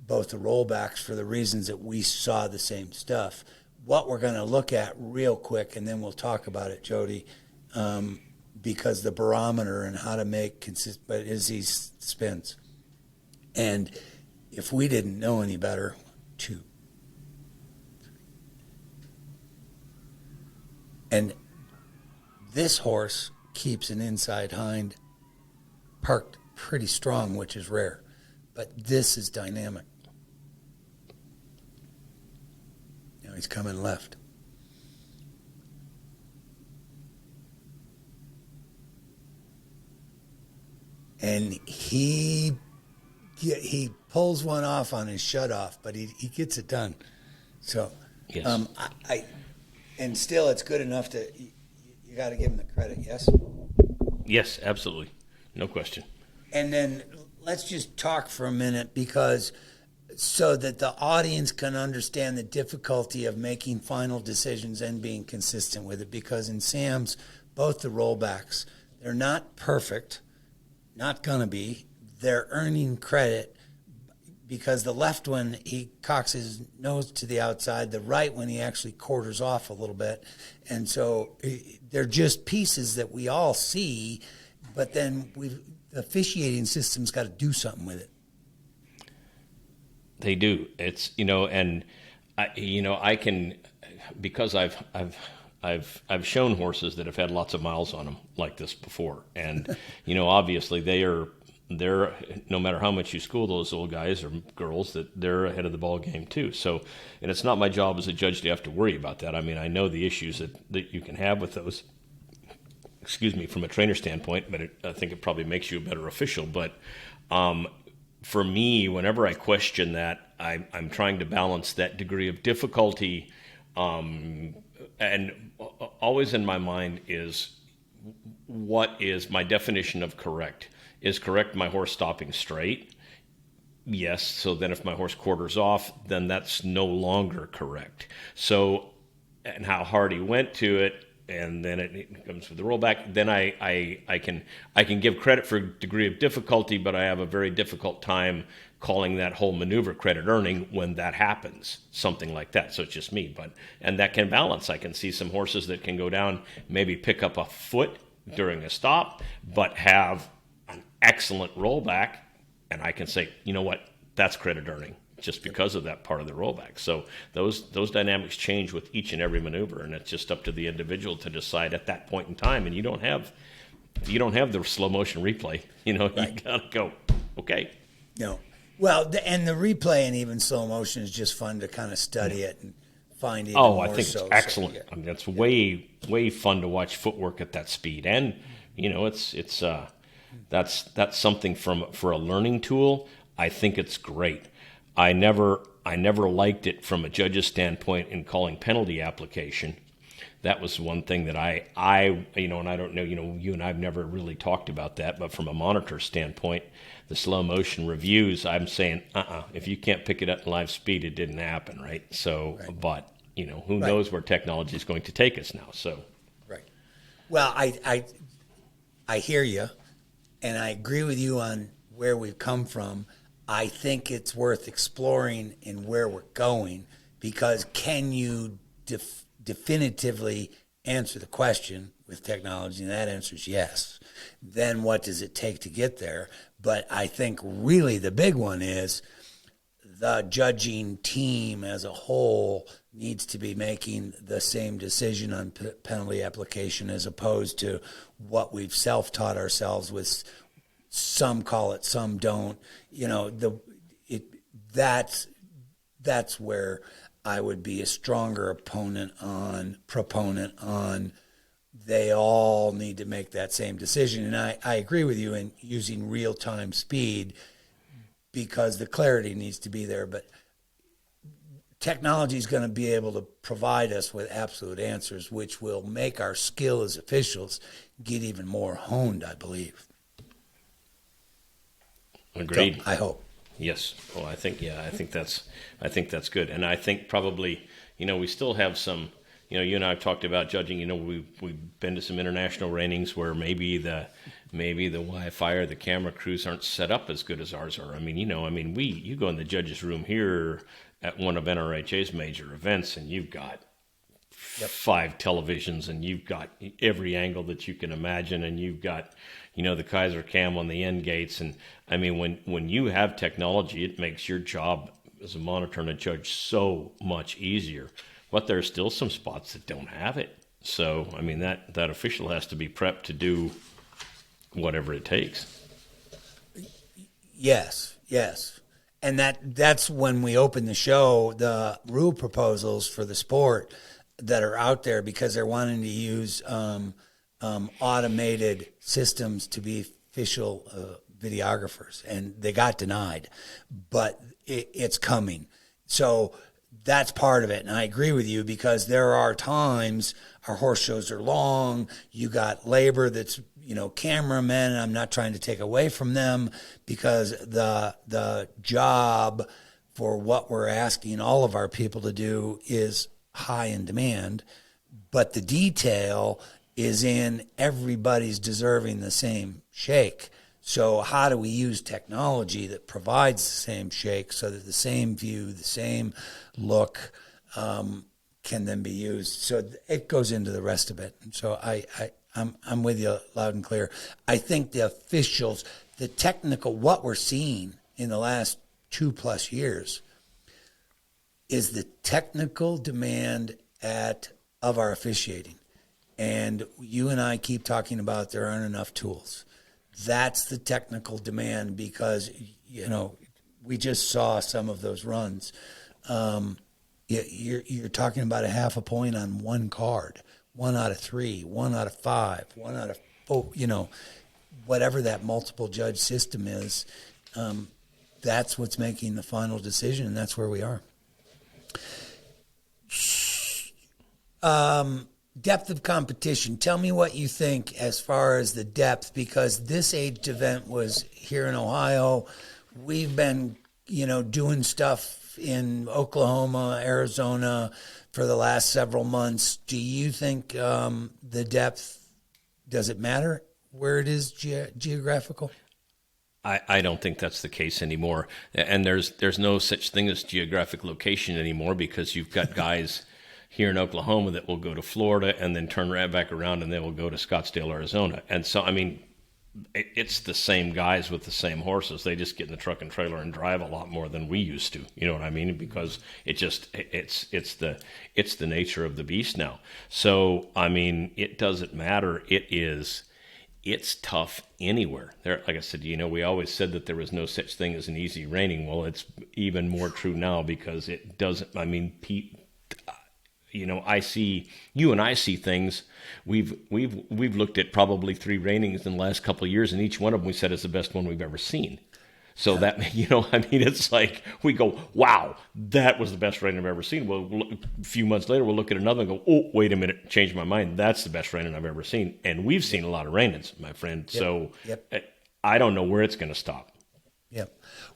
both the rollbacks for the reasons that we saw the same stuff. What we're going to look at real quick, and then we'll talk about it, Jody, because the barometer and how to make consistent is these spins. And if we didn't know any better, 2. And this horse keeps an inside hind parked pretty strong, which is rare. But this is dynamic. Now he's coming left. And he pulls one off on his shutoff, but he gets it done. So, yes. And still it's good enough to, you got to give him the credit, yes? Yes, absolutely. No question. And then let's just talk for a minute because so that the audience can understand the difficulty of making final decisions and being consistent with it. Because in Sam's, both the rollbacks, they're not perfect, not going to be. They're earning credit because the left one, he cocks his nose to the outside. The right one, he actually quarters off a little bit. And so they're just pieces that we all see, but then the officiating system's got to do something with it. They do. It's, and I can, because I've shown horses that have had lots of miles on them like this before, and obviously they're no matter how much you school those little guys or girls, that they're ahead of the ball game too. So, and it's not my job as a judge to have to worry about that. I mean, I know the issues that you can have with those. Excuse me, from a trainer standpoint, but I think it probably makes you a better official. But for me, whenever I question that, I'm trying to balance that degree of difficulty. And always in my mind is, what is my definition of correct? Is correct my horse stopping straight? Yes. So then if my horse quarters off, then that's no longer correct. So, and how hard he went to it, and then it comes with the rollback, then I can give credit for degree of difficulty, but I have a very difficult time calling that whole maneuver credit earning when that happens, something like that. So it's just me, and that can balance. I can see some horses that can go down, maybe pick up a foot during a stop, but have an excellent rollback, and I can say, you know what, that's credit earning, just because of that part of the rollback. So those dynamics change with each and every maneuver, and it's just up to the individual to decide at that point in time. And you don't have the slow motion replay. Right. You gotta go, okay. No. Well, and the replay and even slow motion is just fun to kind of study it and find even more. I think it's excellent. So, yeah. I mean, it's way fun to watch footwork at that speed, and it's that's something for a learning tool. I think it's great. I never liked it from a judge's standpoint in calling penalty application. That was one thing that I and I don't know, you and I have never really talked about that, but from a monitor standpoint, the slow motion reviews, I'm saying, if you can't pick it up in live speed, it didn't happen, right? So, right. But, who knows where technology is going to take us now, so. Right. Well, I hear you, and I agree with you on where we've come from. I think it's worth exploring in where we're going, because can you definitively answer the question with technology? And that answer is yes. Then what does it take to get there? But I think really the big one is the judging team as a whole needs to be making the same decision on penalty application, as opposed to what we've self-taught ourselves with. Some call it, some don't. That's where I would be a stronger proponent on. They all need to make that same decision, and I agree with you in using real-time speed, because the clarity needs to be there. But technology is going to be able to provide us with absolute answers, which will make our skill as officials get even more honed, I believe. Agreed. So, I hope. Yes. Well, I think that's good. And I think probably, we still have some, you and I have talked about judging, we've been to some international ratings where maybe the Wi-Fi or the camera crews aren't set up as good as ours are. You go in the judges' room here at one of NRHA's major events, and you've got 5 televisions, and you've got every angle that you can imagine, and you've got, the Kaiser cam on the end gates. And when you have technology, it makes your job as a monitor and a judge so much easier. But there's still some spots that don't have it. So, that official has to be prepped to do whatever it takes. Yes. And that's when we open the show, the rule proposals for the sport that are out there, because they're wanting to use automated systems to be official videographers, and they got denied, but it's coming. So that's part of it, and I agree with you, because there are times our horse shows are long. You got labor that's cameramen, and I'm not trying to take away from them, because the job for what we're asking all of our people to do is high in demand, but the detail is in everybody's deserving the same shake. So how do we use technology that provides the same shake so that the same view, the same look can then be used? So it goes into the rest of it. And so I'm with you loud and clear. I think the officials, the technical, what we're seeing in the last 2+ years is the technical demand of our officiating. And you and I keep talking about there aren't enough tools. That's the technical demand because, we just saw some of those runs. You're talking about a half a point on one card, 1 out of 3, 1 out of 5, 1 out of 4, whatever that multiple judge system is, that's what's making the final decision, and that's where we are. Depth of competition. Tell me what you think as far as the depth, because this aged event was here in Ohio. We've been, doing stuff in Oklahoma, Arizona for the last several months. Do you think the depth, does it matter where it is geographical? I don't think that's the case anymore. And there's no such thing as geographic location anymore, because you've got guys here in Oklahoma that will go to Florida and then turn right back around and they will go to Scottsdale, Arizona. And so, it's the same guys with the same horses. They just get in the truck and trailer and drive a lot more than we used to. You know what I mean? Because it's the nature of the beast now. So, it doesn't matter. It's tough anywhere. There, like I said, we always said that there was no such thing as an easy reining. Well, it's even more true now because it doesn't. Pete, I see you and I see things. We've looked at probably 3 reinings in the last couple of years, and each one of them we said is the best one we've ever seen. So that, it's like we go, wow, that was the best reining I've ever seen. Well, a few months later, we'll look at another and go, oh, wait a minute, changed my mind. That's the best reining I've ever seen. And we've seen a lot of reinings, my friend. Yep. So I don't know where it's going to stop. Yep.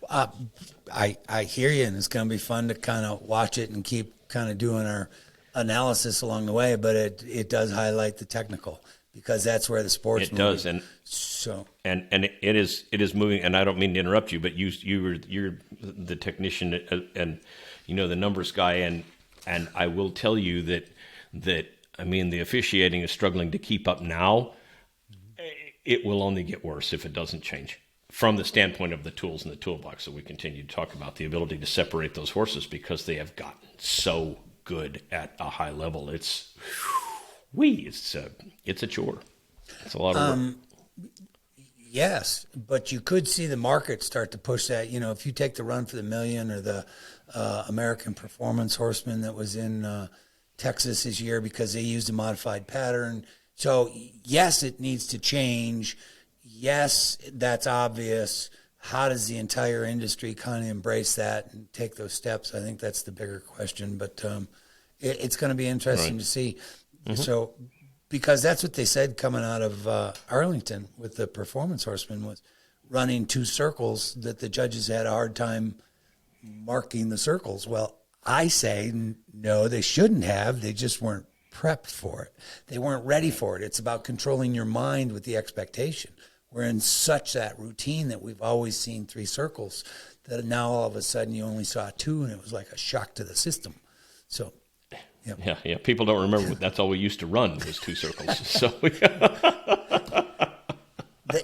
I hear you, and it's going to be fun to kind of watch it and keep kind of doing our analysis along the way, but it does highlight the technical, because that's where the sport's moving. It does, and so and it is moving. And I don't mean to interrupt you, but you're the technician and the numbers guy, and I will tell you that the officiating is struggling to keep up now. It will only get worse if it doesn't change. From the standpoint of the tools in the toolbox that we continue to talk about, the ability to separate those horses because they have gotten so good at a high level. It's a chore. It's a lot of work. Yes, but you could see the market start to push that. If you take the Run for the Million or the American Performance Horseman that was in Texas this year, because they used a modified pattern. So yes, it needs to change. Yes, that's obvious. How does the entire industry kind of embrace that and take those steps? I think that's the bigger question, but it's going to be interesting to see. Mm-hmm. So, because that's what they said coming out of Arlington with the Performance Horseman, was running 2 circles that the judges had a hard time marking the circles. Well, I say no, they shouldn't have. They just weren't prepped for it. They weren't ready for it. It's about controlling your mind with the expectation. We're in such that routine that we've always seen 3 circles that now all of a sudden you only saw 2, and it was like a shock to the system. So, yeah. People don't remember that's all we used to run was 2 circles. So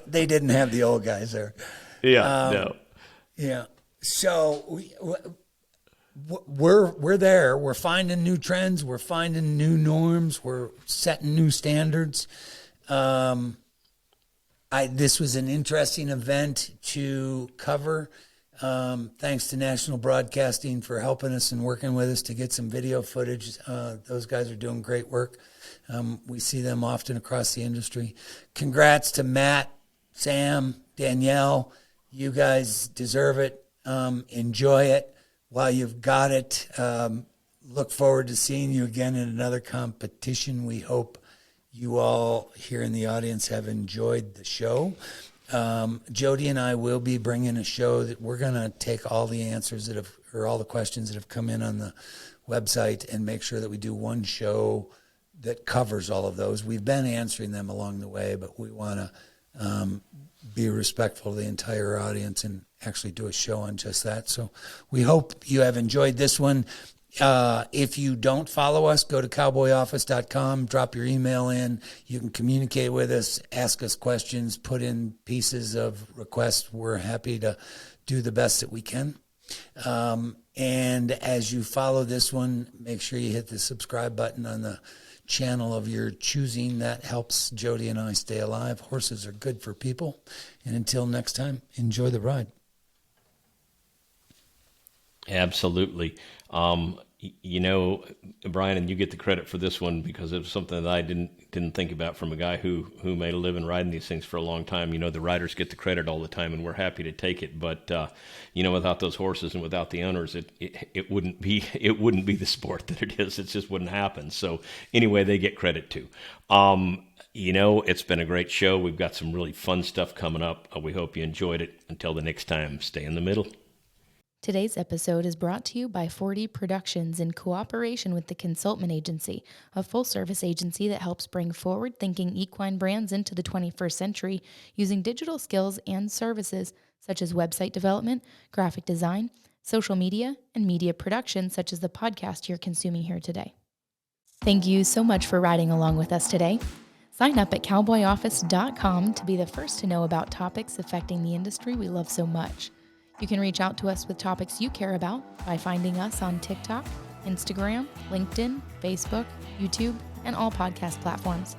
they didn't have the old guys there. Yeah, no. Yeah. So we're there. We're finding new trends. We're finding new norms. We're setting new standards. This was an interesting event to cover. Thanks to National Broadcasting for helping us and working with us to get some video footage. Those guys are doing great work. We see them often across the industry. Congrats to Matt, Sam, Danielle. You guys deserve it. Enjoy it while you've got it. Look forward to seeing you again in another competition. We hope you all here in the audience have enjoyed the show. Jody and I will be bringing a show that we're going to take all the answers or all the questions that have come in on the website and make sure that we do one show that covers all of those. We've been answering them along the way, but we want to be respectful of the entire audience and actually do a show on just that. So we hope you have enjoyed this one. If you don't follow us, go to cowboyoffice.com, drop your email in. You can communicate with us, ask us questions, put in pieces of requests. We're happy to do the best that we can. And as you follow this one, make sure you hit the subscribe button on the channel of your choosing. That helps Jody and I stay alive. Horses are good for people. And until next time, enjoy the ride. Absolutely. Brian, and you get the credit for this one because it was something that I didn't think about from a guy who made a living riding these things for a long time. The riders get the credit all the time, and we're happy to take it. But without those horses and without the owners, it wouldn't be the sport that it is. It just wouldn't happen. So anyway, they get credit too. It's been a great show. We've got some really fun stuff coming up. We hope you enjoyed it. Until the next time, stay in the middle. Today's episode is brought to you by 4D Productions in cooperation with the Consultment Agency, a full-service agency that helps bring forward-thinking equine brands into the 21st century using digital skills and services such as website development, graphic design, social media, and media production such as the podcast you're consuming here today. Thank you so much for riding along with us today. Sign up at cowboyoffice.com to be the first to know about topics affecting the industry we love so much. You can reach out to us with topics you care about by finding us on TikTok, Instagram, LinkedIn, Facebook, YouTube, and all podcast platforms.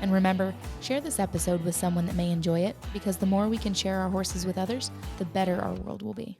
And remember, share this episode with someone that may enjoy it, because the more we can share our horses with others, the better our world will be.